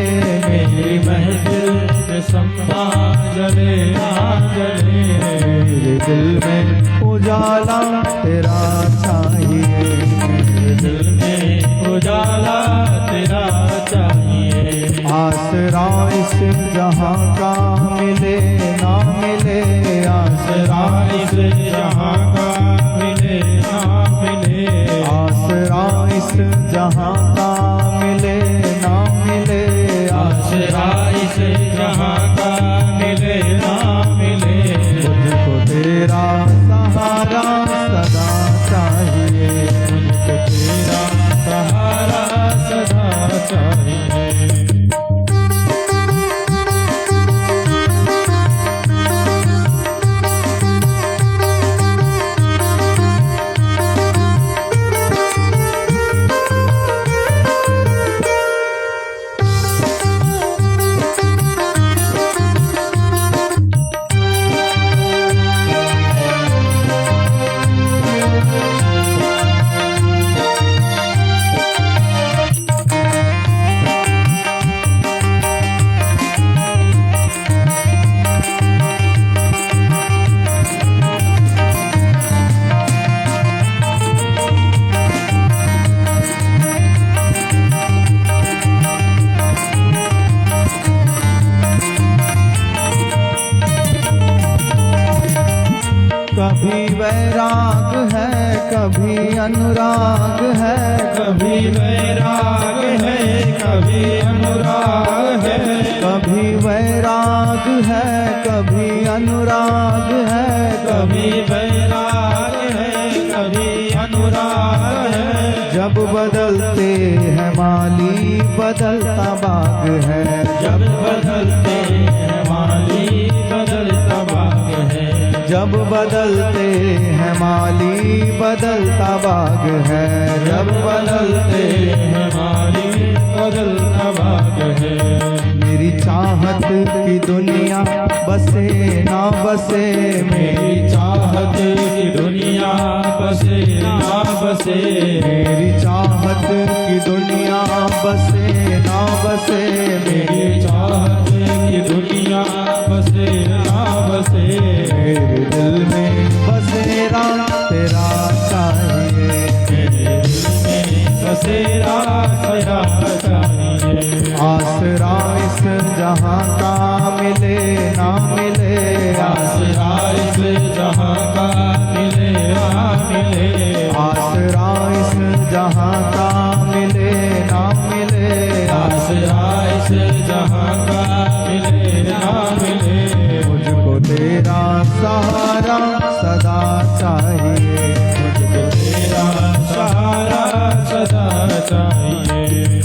S3: मेरी महफिल में शम्मा जले ना जले।
S2: मेरे दिल में उजाला तेरा चाहिए।
S3: मेरे दिल में उजाला तेरा चाहिए।
S2: आसरा इस जहां का मिले ना मिले। आसरा
S3: इस जहां का मिले ना मिले।
S2: आसरा इस जहां का मिले ना मिले।
S3: आसरा इस जहां का मिले ना मिले।
S2: मुझको तेरा सहारा सदा चाहिए।
S3: मुझको तेरा सहारा सदा चाहिए।
S2: कभी वैराग है कभी अनुराग है।
S3: कभी वैराग है कभी अनुराग है।
S2: कभी वैराग है कभी अनुराग है।
S3: कभी वैराग है कभी अनुराग है।
S2: जब बदलते हैं माली बदलता बाग है।
S3: जब बदलते हैं माली बदलता बाग है।
S2: जब बदलते हैं माली बदलता बाग है।
S3: जब बदलते हैं माली बदलता बाग है।
S2: मेरी चाहत की दुनिया बसे ना बसे।
S3: मेरी चाहत की दुनिया बसे ना बसे।
S2: मेरी चाहत की दुनिया बसे ना बसे।
S3: मेरी चाहत की दुनिया बसे ना बसे।
S2: मेरे दिल में बसेरा तेरा चाहिए।
S3: मेरे दिल में बसेरा तेरा चाहिए।
S2: आसरा इस जहां का मिले ना मिले।
S3: आसरा इस जहां का मिले ना मिले।
S2: आसरा इस जहां का मिले ना मिले।
S3: आसरा इस जहां का मिले ना मिले।
S2: मुझको तेरा सहारा सदा चाहिए।
S3: मुझको तेरा सहारा सदा चाहिए।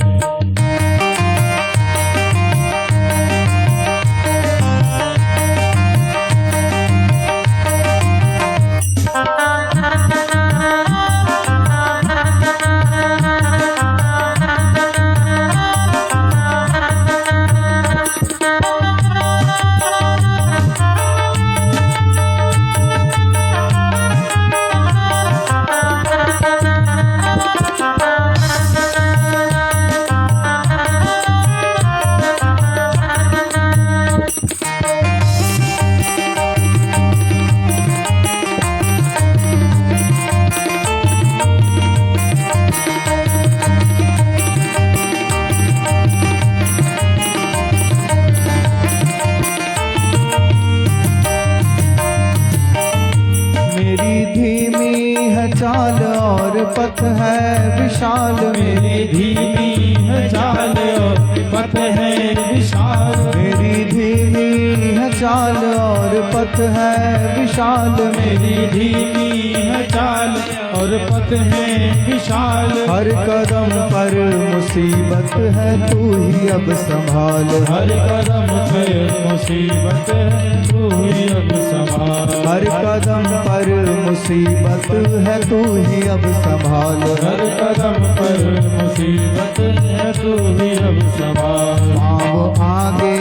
S2: पथ है विशाल,
S3: मेरी धीमी है चाल और पथ है विशाल,
S2: मेरी धीमी है चाल और पथ है विशाल,
S3: मेरी धीमी है चाल और पथ है विशाल।
S2: हर कदम पर मुसीबत है तू ही अब संभाल,
S3: हर कदम पर मुसीबत है तू ही अब संभाल,
S2: हर कदम पर मुसीबत है तू ही अब संभाल,
S3: हर कदम पर मुसीबत है तू ही अब संभाल।
S2: पाँव आगे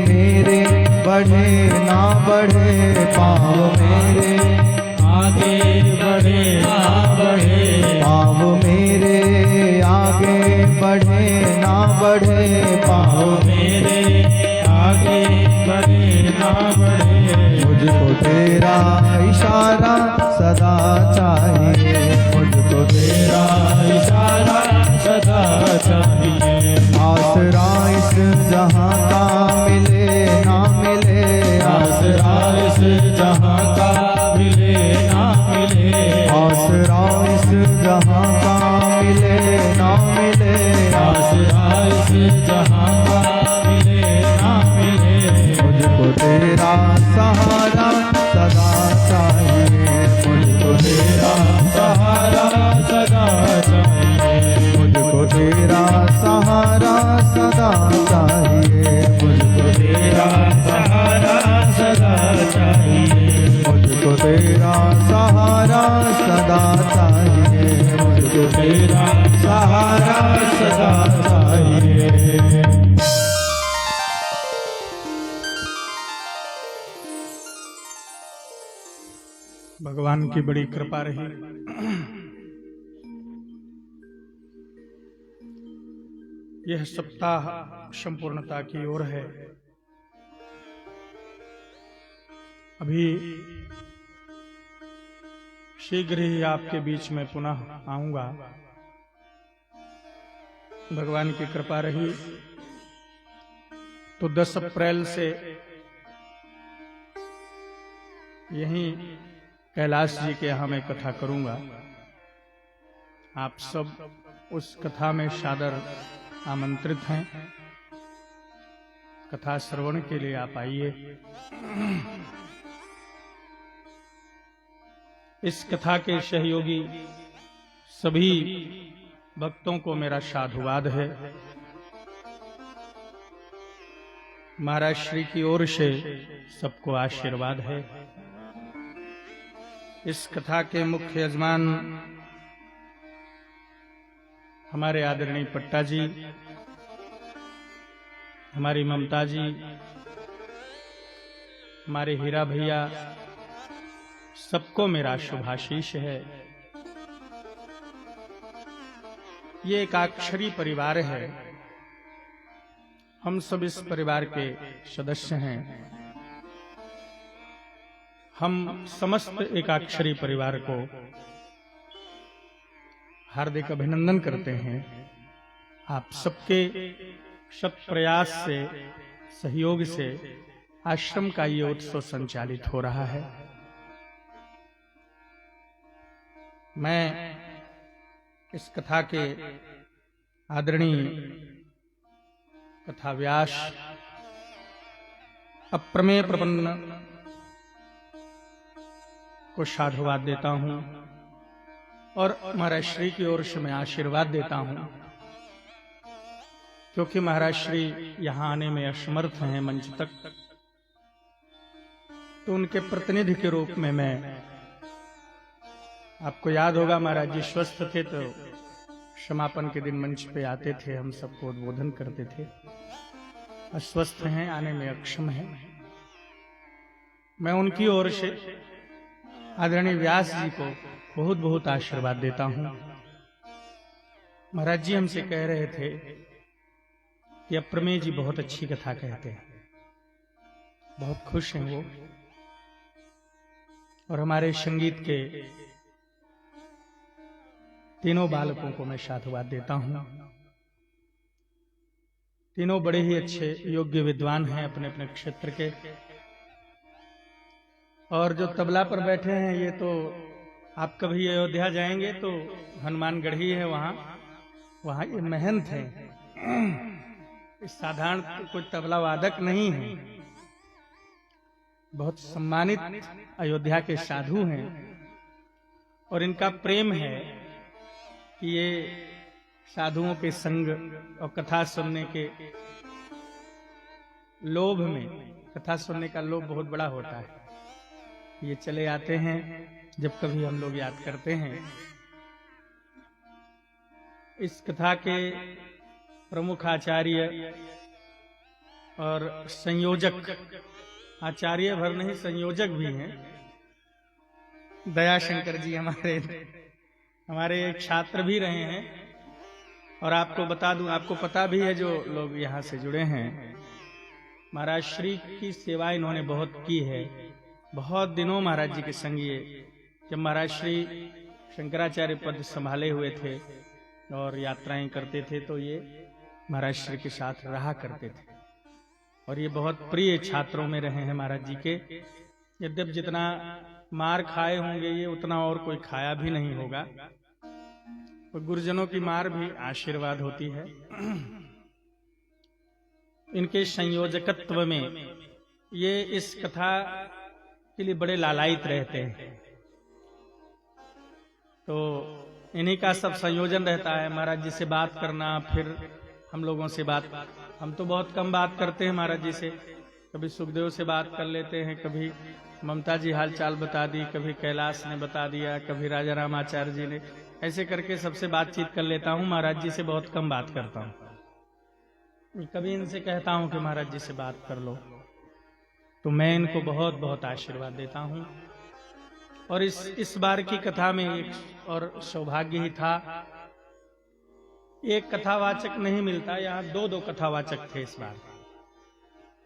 S2: मेरे बढ़े ना बढ़े, पाँव मेरे
S3: आगे बढ़े ना बढ़े,
S2: पाँव मेरे आगे बढ़े ना बढ़े,
S3: पाँव मेरे आगे बढ़े ना बढ़े।
S2: मुझको तेरा इशारा सदा चाहिए, मुझको
S3: तेरा इशारा सदा चाहिए।
S2: आसरा इस जहाँ का मिले ना मिले,
S3: आसरा इस जहाँ का मिले ना मिले,
S2: आसरा इस जहाँ का मिले ना मिले,
S3: आसरा इस जहाँ का मिले ना मिले।
S2: मुझको तेरा सहारा सदा चाहिए, मुझको
S3: तेरा सहारा सदा चाहिए,
S2: मुझको तेरा सहारा सदा चाहिए,
S3: मुझको तेरा सहारा सदा चाहिए,
S2: मुझको तेरा सहारा सदा चाहिए, मुझको
S3: तेरा सहारा सदा चाहिए।
S1: भगवान की बड़ी कृपा रही। यह सप्ताह संपूर्णता की ओर है। अभी शीघ्र ही आपके बीच में पुनः आऊंगा। भगवान की कृपा रही तो 10 अप्रैल से यहीं कैलाश जी के यहाँ मैं कथा करूंगा। आप सब उस कथा में सादर आमंत्रित हैं। कथा श्रवण के लिए आप आइए। इस कथा के सहयोगी सभी भक्तों को मेरा साधुवाद है। महाराज श्री की ओर से सबको आशीर्वाद है। इस कथा के मुख्य यजमान हमारे आदरणीय पट्टा जी, हमारी ममता जी, हमारे हीरा भैया, सबको मेरा शुभाशीष है। ये एकाक्षरी परिवार है। हम सब इस परिवार के सदस्य हैं। हम समस्त एकाक्षरी परिवार को हार्दिक अभिनंदन करते हैं। आप सबके शत प्रयास से, सहयोग से आश्रम का ये उत्सव संचालित हो रहा है। मैं इस कथा के आदरणीय कथा व्यास अप्रमेय प्रपन्न को साधुवाद देता हूं और महाराज श्री की ओर से मैं आशीर्वाद देता हूं, क्योंकि महाराज श्री यहां आने में असमर्थ हैं मंच तक, तो उनके प्रतिनिधि के रूप में मैं, आपको याद होगा महाराज जी स्वस्थ थे तो समापन के दिन मंच पे आते थे, हम सबको उद्बोधन करते थे। अस्वस्थ हैं, आने में अक्षम हैं। मैं उनकी ओर से आदरणीय व्यास जी को बहुत बहुत आशीर्वाद देता हूं। महाराज जी हमसे कह रहे थे कि अप्रमेय जी बहुत अच्छी कथा कहते हैं, बहुत खुश हैं वो। और हमारे संगीत के तीनों बालकों को मैं साधुवाद देता हूं। तीनों बड़े ही अच्छे योग्य विद्वान हैं अपने अपने क्षेत्र के। और जो तबला पर बैठे हैं ये तो आप कभी अयोध्या जाएंगे तो हनुमानगढ़ी है, वहाँ ये महंत है, साधारण कोई तबला वादक नहीं है, बहुत सम्मानित अयोध्या के साधु हैं। और इनका प्रेम है कि ये साधुओं के संग और कथा सुनने के लोभ में, कथा सुनने का लोभ बहुत बड़ा होता है, ये चले आते हैं जब कभी हम लोग याद करते हैं। इस कथा के प्रमुख आचार्य और संयोजक, आचार्य भर नहीं संयोजक भी हैं, दयाशंकर जी हमारे छात्र भी रहे हैं। और आपको बता दूं, आपको पता भी है जो लोग यहाँ से जुड़े हैं, महाराज श्री की सेवा इन्होंने बहुत की है। बहुत दिनों महाराज जी के संग ये, जब महाराज श्री शंकराचार्य पद संभाले हुए थे और यात्राएं करते थे तो ये महाराज श्री के साथ रहा करते थे। और ये बहुत प्रिय छात्रों में रहे हैं महाराज जी के। यद्यप जितना मार खाए होंगे ये, उतना और कोई खाया भी नहीं होगा। तो गुरुजनों की मार भी आशीर्वाद होती है। इनके संयोजकत्व में ये इस कथा के लिए बड़े लालायित रहते हैं, तो इन्हीं का सब संयोजन रहता है। महाराज जी से बात करना, फिर हम लोगों से बात, हम तो बहुत कम बात करते हैं महाराज जी से। कभी सुखदेव से बात कर लेते हैं, कभी ममता जी हाल चाल बता दी, कभी कैलाश ने बता दिया, कभी राजा रामाचार्य जी ने, ऐसे करके सबसे बातचीत कर लेता हूँ। महाराज जी से बहुत कम बात करता हूँ। कभी इनसे कहता हूँ कि महाराज जी से बात कर लो, तो मैं इनको बहुत बहुत आशीर्वाद देता हूँ। और इस बार की कथा में एक और सौभाग्य ही था, एक कथावाचक नहीं मिलता, यहाँ दो कथावाचक थे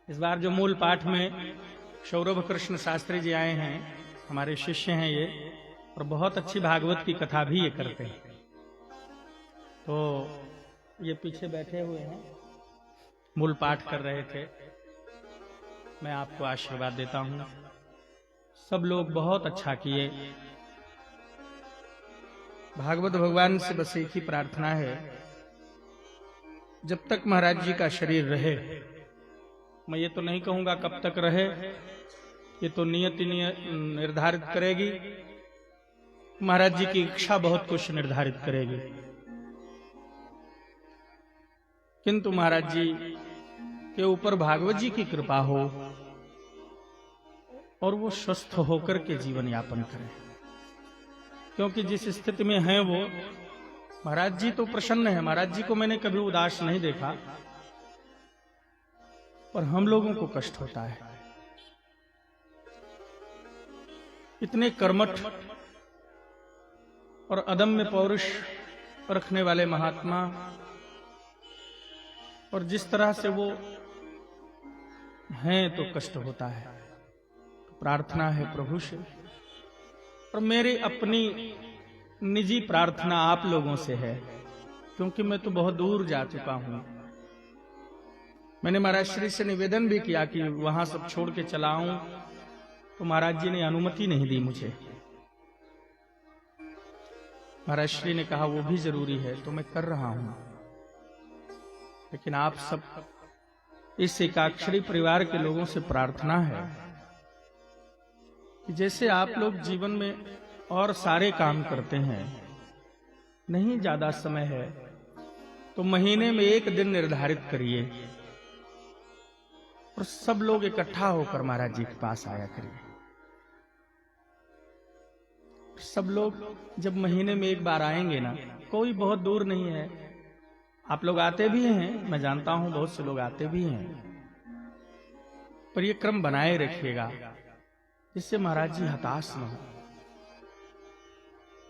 S1: इस बार जो मूल पाठ में सौरभ कृष्ण शास्त्री जी आए हैं, हमारे शिष्य हैं ये, और बहुत अच्छी भागवत की कथा भी ये करते हैं। तो ये पीछे बैठे हुए हैं, मूल पाठ कर रहे थे। मैं आपको आशीर्वाद देता हूं, सब लोग बहुत अच्छा किए। भागवत भगवान से बस एक ही प्रार्थना है, जब तक महाराज जी का शरीर रहे, मैं ये तो नहीं कहूंगा कब तक रहे, ये तो नियति निर्धारित करेगी। महाराज जी की इच्छा बहुत कुछ निर्धारित करेगी, किंतु महाराज जी के ऊपर भागवत जी की कृपा हो और वो स्वस्थ होकर के जीवन यापन करें। क्योंकि जिस स्थिति में है वो, महाराज जी तो प्रसन्न है, महाराज जी को मैंने कभी उदास नहीं देखा, पर हम लोगों को कष्ट होता है। इतने कर्मठ और अदम्य पौरुष रखने वाले महात्मा, और जिस तरह से वो हैं तो कष्ट होता है। तो प्रार्थना है प्रभु से, और मेरी अपनी निजी प्रार्थना आप लोगों से है, क्योंकि मैं तो बहुत दूर जा चुका हूं। मैंने महाराज श्री से निवेदन भी किया कि वहां सब छोड़ के चला आऊं, तो महाराज जी ने अनुमति नहीं दी मुझे। महाराज श्री ने कहा वो भी जरूरी है, तो मैं कर रहा हूं। लेकिन आप सब इस एकाक्षरी परिवार के लोगों से प्रार्थना है कि जैसे आप लोग जीवन में और सारे काम करते हैं, नहीं ज्यादा समय है, तो महीने में एक दिन निर्धारित करिए और सब लोग इकट्ठा होकर महाराज जी के पास आया करिए। सब लोग जब महीने में एक बार आएंगे ना, कोई बहुत दूर नहीं है, आप लोग आते भी हैं, मैं जानता हूं बहुत से लोग आते भी हैं, पर ये क्रम बनाए रखिएगा जिससे महाराज जी हताश न हो।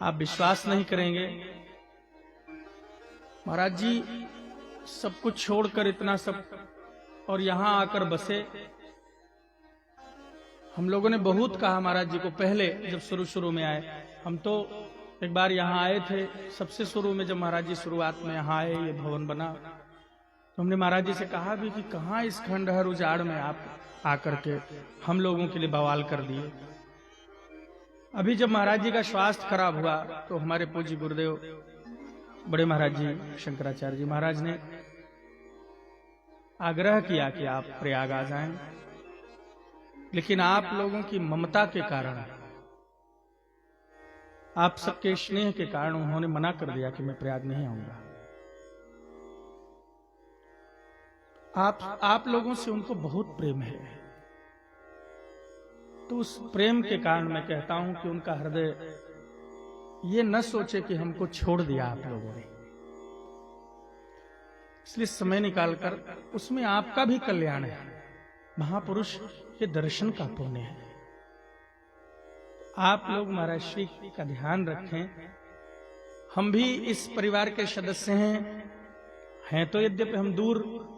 S1: आप विश्वास नहीं करेंगे, महाराज जी सब कुछ छोड़कर इतना सब और यहां आकर बसे। हम लोगों ने बहुत कहा महाराज जी को, पहले जब शुरू में आए, हम तो एक बार यहाँ आए थे सबसे शुरू में, जब महाराज जी शुरुआत में यहाँ आए, ये भवन बना, तो हमने महाराज जी से कहा भी कि कहाँ इस खंडहर उजाड़ में आप आकर के हम लोगों के लिए बवाल कर दिए। अभी जब महाराज जी का स्वास्थ्य खराब हुआ तो हमारे पूज्य गुरुदेव बड़े महाराज जी शंकराचार्य जी महाराज ने आग्रह किया कि आप प्रयाग आ जाएं, लेकिन आप लोगों की ममता के कारण, आप सबके स्नेह के कारण उन्होंने मना कर दिया कि मैं प्रयाग नहीं आऊंगा। आप लोगों से उनको बहुत प्रेम है, तो उस प्रेम के कारण मैं कहता हूं कि उनका हृदय ये न सोचे कि हमको छोड़ दिया आप लोगों ने, इसलिए समय निकालकर उसमें आपका भी कल्याण है, महापुरुष के दर्शन का पुण्य है। आप लोग महाराज श्री का ध्यान रखें। हम भी इस परिवार के सदस्य हैं तो यद्यपि हम दूर,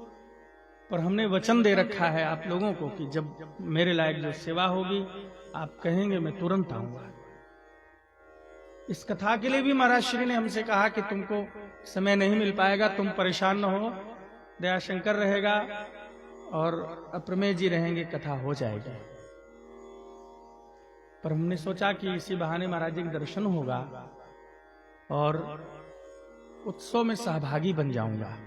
S1: पर हमने वचन दे रखा है आप लोगों को कि जब मेरे लायक जो सेवा होगी आप कहेंगे मैं तुरंत आऊंगा। इस कथा के लिए भी महाराज श्री ने हमसे कहा कि तुमको समय नहीं मिल पाएगा, तुम परेशान न हो, दयाशंकर रहेगा और अप्रमेय जी रहेंगे, कथा हो जाएगी। पर हमने सोचा कि इसी बहाने महाराज जी का दर्शन होगा और उत्सव में सहभागी बन जाऊंगा,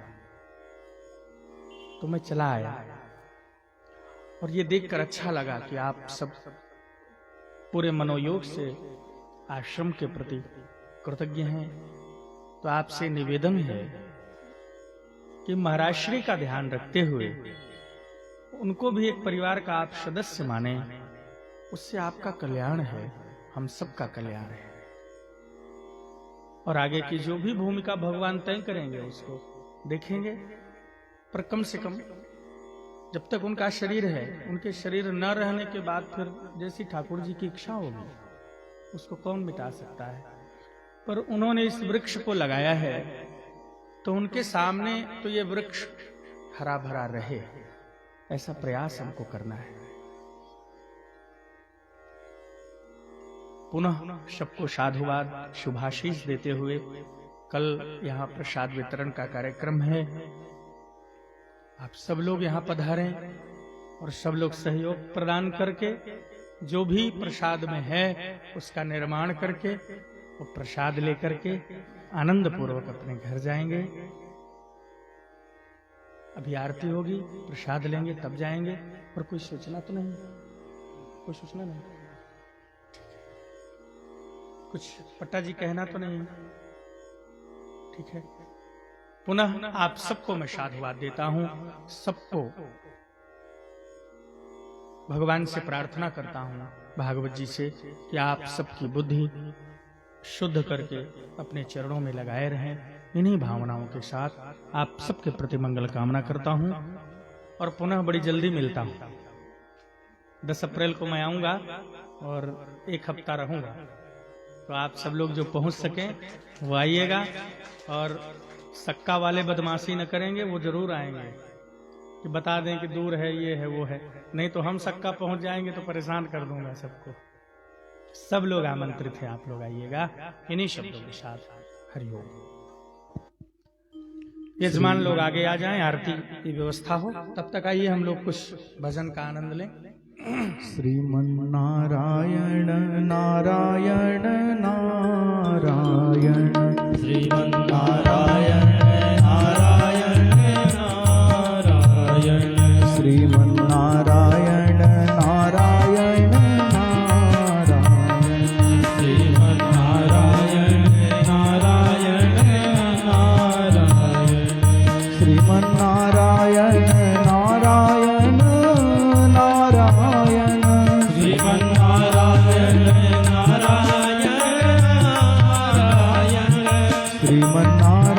S1: तो मैं चला आया। और ये देखकर अच्छा लगा कि आप सब पूरे मनोयोग से आश्रम के प्रति कृतज्ञ हैं। तो आपसे निवेदन है कि महाराज श्री का ध्यान रखते हुए उनको भी एक परिवार का आप सदस्य माने, उससे आपका कल्याण है, हम सबका कल्याण है। और आगे की जो भी भूमिका भगवान तय करेंगे उसको देखेंगे, पर कम से कम जब तक उनका शरीर है, उनके शरीर न रहने के बाद फिर जैसी ठाकुर जी की इच्छा होगी उसको कौन मिटा सकता है। पर उन्होंने इस वृक्ष को लगाया है तो उनके सामने तो ये वृक्ष हरा भरा रहे, ऐसा प्रयास हमको करना है। पुनः सबको साधुवाद शुभाशीष देते हुए कल यहाँ प्रसाद वितरण का कार्यक्रम है। आप सब लोग यहाँ पधारें और सब लोग सहयोग प्रदान करके जो भी प्रसाद में है उसका निर्माण करके वो प्रसाद लेकर के आनंद पूर्वक अपने घर जाएंगे। अभी आरती होगी, प्रसाद लेंगे तब जाएंगे। और कोई सोचना तो नहीं, कोई सोचना नहीं, कुछ पट्टा जी कहना तो नहीं, ठीक है। पुनः आप सबको मैं साधुवाद देता हूं, सबको भगवान से प्रार्थना करता हूं, भागवत जी से, कि आप सबकी बुद्धि शुद्ध करके अपने चरणों में लगाए रहें। इन्हीं भावनाओं के साथ आप सबके प्रति मंगल कामना करता हूं और पुनः बड़ी जल्दी मिलता हूं। 10 अप्रैल को मैं आऊंगा और 1 हफ्ता रहूंगा, तो आप सब लोग जो पहुंच सकें वो आइएगा। और सक्का वाले बदमाशी न करेंगे, वो जरूर आएंगे कि बता दें कि दूर है, ये है, वो है। नहीं तो हम सक्का पहुंच जाएंगे तो परेशान कर दूंगा सबको। सब लोग आमंत्रित हैं, आप लोग आइएगा। इन्हीं शब्दों के साथ हरिओम। यजमान लोग आगे आ जाएं, आरती की व्यवस्था हो, तब तक आइए हम लोग कुछ भजन का आनंद लें।
S2: श्रीमन्नारायण नारायण नारायण,
S3: श्रीमन्नारायण नारायण नारायण,
S2: श्रीमन्नारायण नारायण नारायण,
S3: श्रीमन्नारायण नारायण नारायण,
S2: श्रीमन्नारायण नारायण नारायण,
S3: श्रीमन्नारायण नारायण नारायण,
S2: श्रीमन्नारायण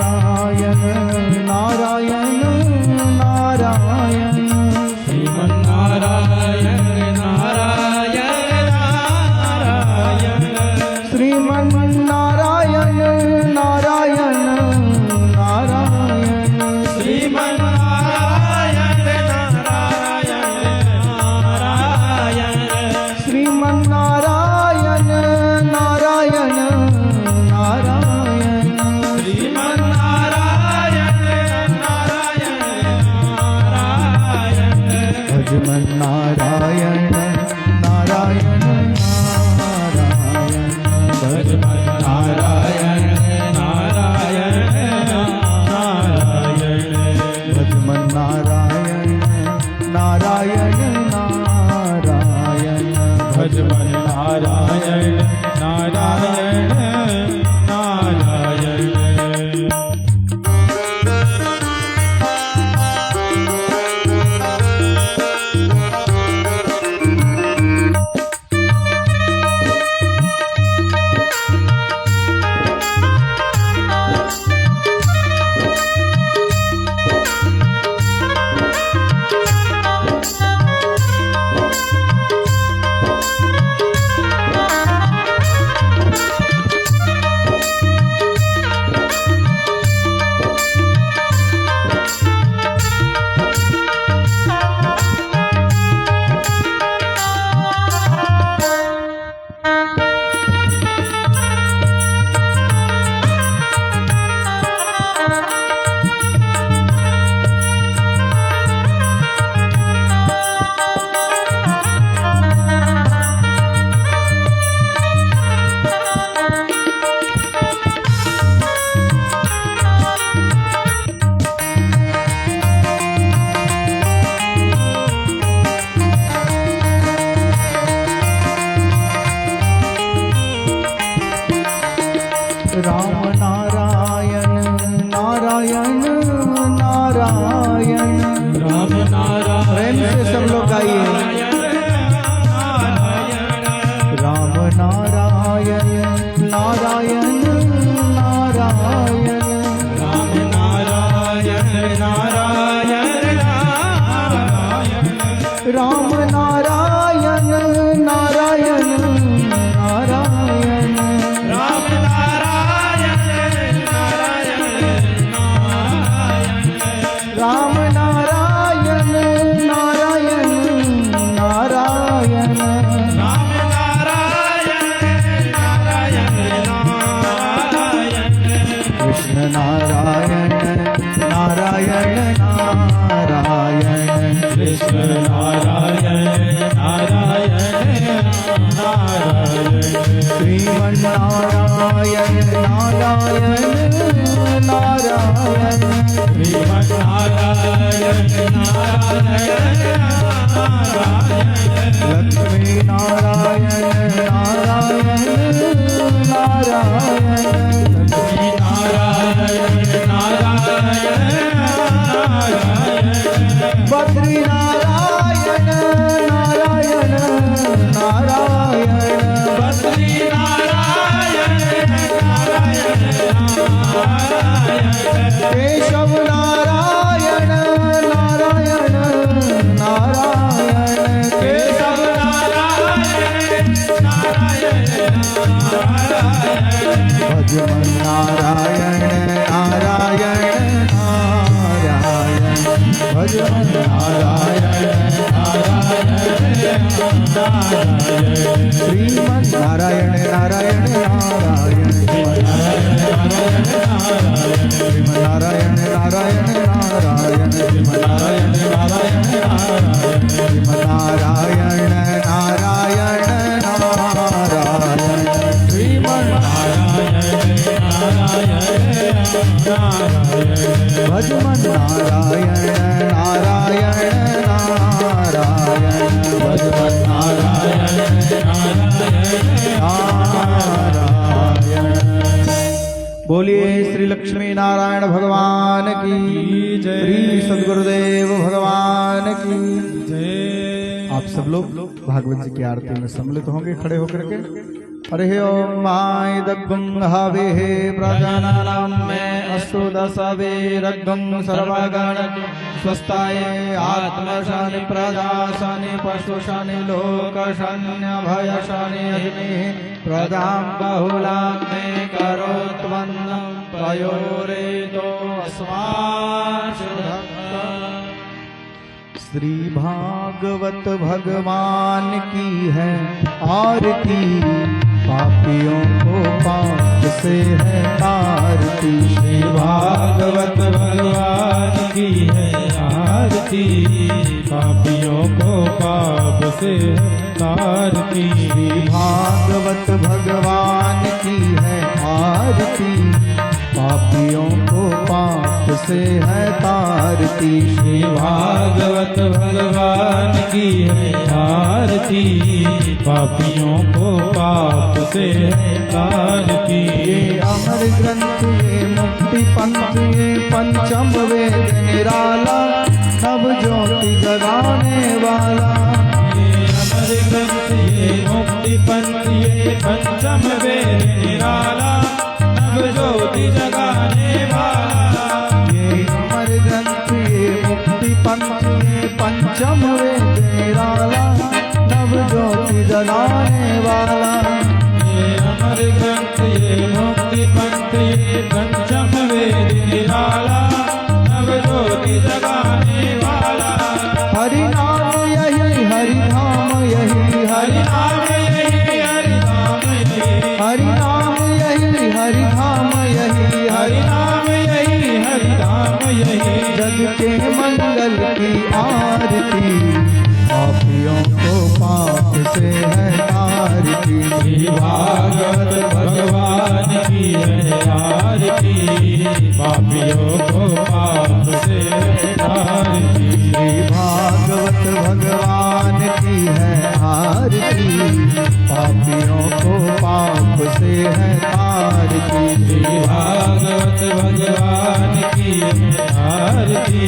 S2: श्रीमन्नारायण नारायण नारायण
S3: श्रीमन्नारायण नारायण नारायण
S2: लक्ष्मी नारायण नारायण नारायण
S3: लक्ष्मी नारायण नारायण नारायण
S2: बद्री नारायण नारायण नारायण
S3: बद्री नारायण नारायण नारायण
S2: केशव नारायण नारायण नारायण
S3: केशव नारायण नारायण नारायण
S2: भजमन नारायण नारायण नारायण भजमन नारायण नारायण नारायण श्रीमन नारायण नारायण नारायण श्रीमन नारायण नारायण नारायण श्रीमन नारायण नारायण नारायण श्रीमन नारायण नारायण नारायण श्रीमन भजमन नारायण नारायण नारायण भजमन नारायण नारायण। बोलिए श्री लक्ष्मी नारायण भगवान की जय, श्री सद्गुरुदेव भगवान की जय। आप सब लोग भागवत जी की आरती में सम्मिलित होंगे खड़े होकर के। हरे ओम माय दग्गं हविः प्रजानानां मे अस्तु दशवे रग्गं सर्वगण स्वस्थाय आत्मशानि प्रदाशानि पशुशानि लोकशानि भयशानि अग्निः प्रदां बहुलां मे करोत्वन्नं पयोरेतो अस्मात् श्री भागवत भगवान की है आरती, पापियों को पाप से है आरती।
S3: श्री भागवत भगवान की है आरती, पापियों को पाप से तारती।
S2: श्री भागवत भगवान की है आरती, पापियों को पाप से है तारती।
S3: श्री भागवत भगवान की है आरती, पापियों को पाप से है तारती।
S2: ये अमर ग्रंथ ये मुक्ति पंथ ये पंचम वेद निराला, नव ज्योति जगाने वाला।
S3: ये अमर ग्रंथ ये मुक्ति पंथ ये पंचम वेद निराला, नव ज्योति जगाने वाला।
S2: ये अमर ग्रंथ ये मुक्ति पंथ ये पंचम वेद निराला, नव ज्योति जगाने वाला।
S3: ये अमर ग्रंथ ये मुक्ति पंथ ये पंचम वेद निराला, नव ज्योति जगाने वाला।
S2: हरि नाम यही हरि धाम यही हरि
S3: नाम यही हरि नाम यही
S2: हरि नाम यही हरि धाम यही
S3: हरि नाम यही हरि नाम यही
S2: जग के मंगल की आरती, पापियों को पाप से है तारती।
S3: श्री भागवत भगवान की है आरती, पापियों को पाप से तारती।
S2: श्री भागवत भगवान की है आरती, पापियों को पाप से है तारती।
S3: श्री भागवत भगवान की है आरती,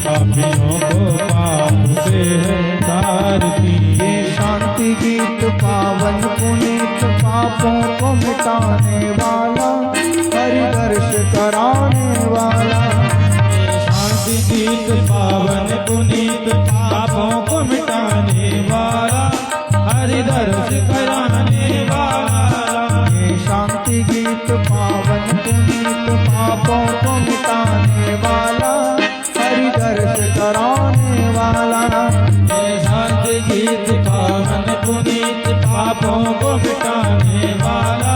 S3: पापियों को पाप से है तारती।
S2: ये शांति गीत पावन पुनीत पापों को मिटाने वाला, हरि दर्श कराने वाला।
S3: शांति गीत पावन पुनीत पापों को मिटाने वाला, हरि दर्श कराने वाला।
S2: ये शांति गीत पावन पुनीत पापों को मिटाने वाला, हरि दर्श कराने वाला।
S3: ये शांति गीत पावन पुनीत पापों को मिटाने वाला,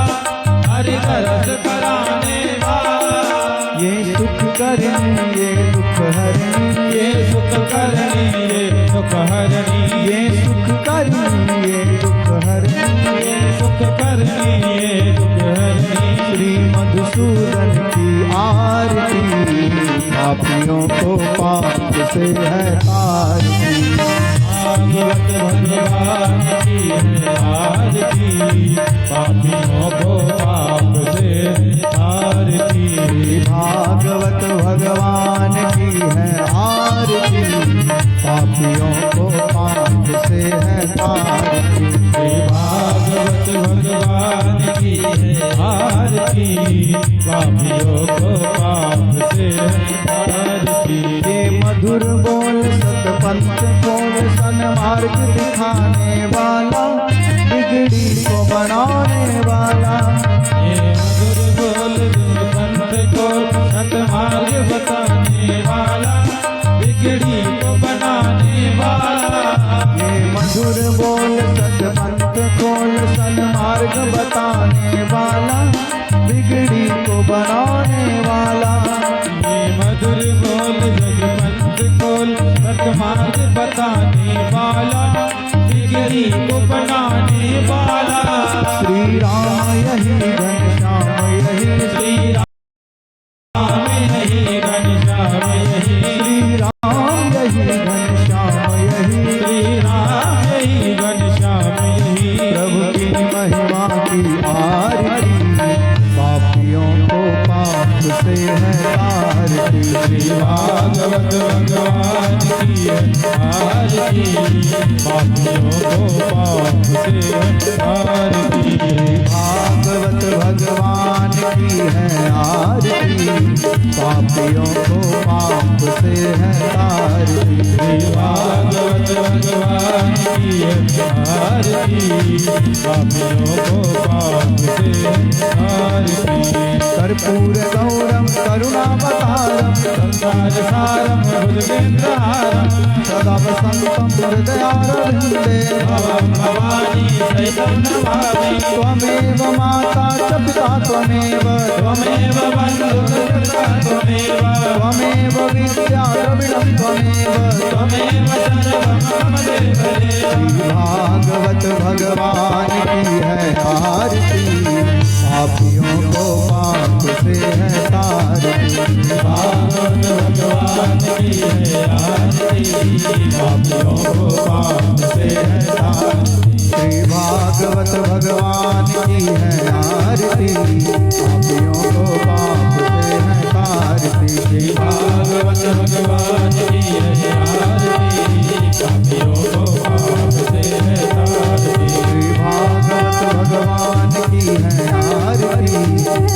S3: हरि दर्श कराने वाला।
S2: ये सुख करनी ये दुख हरनी,
S3: ये सुख करनी ये दुख हरनी,
S2: ये सुख करनी ये दुख हरनी।
S3: हरनी ये दुख हरनी।
S2: श्री मधुसूदन की आरती पापियों को पाप से है तारती।
S3: भागवत भगवान की है आरती पापियों को पाप से तारती।
S2: भागवत भगवान की है आरती पापियों को पाप से है तारती।
S3: भागवत भगवान की है आरती पापियों को पाप से तारती।
S2: ये मधुर बोल सतपंथ बोल सन्मार्ग दिखाने वाला बिगड़ी को बनाने वाला।
S3: ये मधुर बोल पंथ को सतमार्ग बताने वाला बिगड़ी को बनाने वाला।
S2: ये मधुर बोल सतपंथ बोल सन्मार्ग बताने वाला बिगड़ी को बनाने वाला।
S3: ये मधुर बोल जगपंथ खोल सतमार्ग बताने वाला बिगड़ी को बनाने वाला।
S2: श्री राम यही घनश्याम यही
S3: श्री राम यही घनश्याम यही।
S2: श्री राम यही घनश्याम यही।
S3: श्री राम यही घनश्याम यही।
S2: प्रभु की महिमा की आरती पापियों को पाप से है तारती।
S3: श्री भागवत भगवान की आरती पापियों को पाप से तारती।
S2: भागवत भगवान की है आरती पापियों को पाप से है तारती।
S3: श्री भागवत भगवान की आरती पापियों को पाप से तारती।
S2: कर्पूर गौरम करुणावतारम
S3: संसार सारम भुजगेन्द्रहारम
S2: सदा वसंतम हृदयारविंदे
S3: भवं भवानी सहितं नमामि।
S2: त्वमेव माता च पिता त्वमेव
S3: त्वमेव बन्धुर्भृता त्वमेव।
S2: त्वमेव विद्या द्रविणं त्वमेव।
S3: त्वमेव सर्वं मम देवदेव।
S2: भागवत भगवान की है आरती पापियों को पाप से है तारती।
S3: भागवत भगवान की है आरती पापियों को पाप से है तारती।
S2: श्री भागवत भगवान की है आरती पापियों को पाप से है तारती।
S3: श्री भागवत भगवान की है आरती पापियों को पाप से है तारती।
S2: श्री भागवत भगवान की है आरती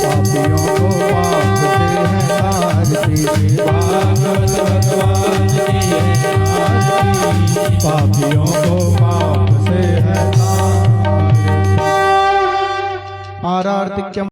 S2: पापियों को पाप से है तारती।
S3: श्री भागवत भगवान की है आरती
S2: पापियों को पाप से है तारती। आरार्तिक्यम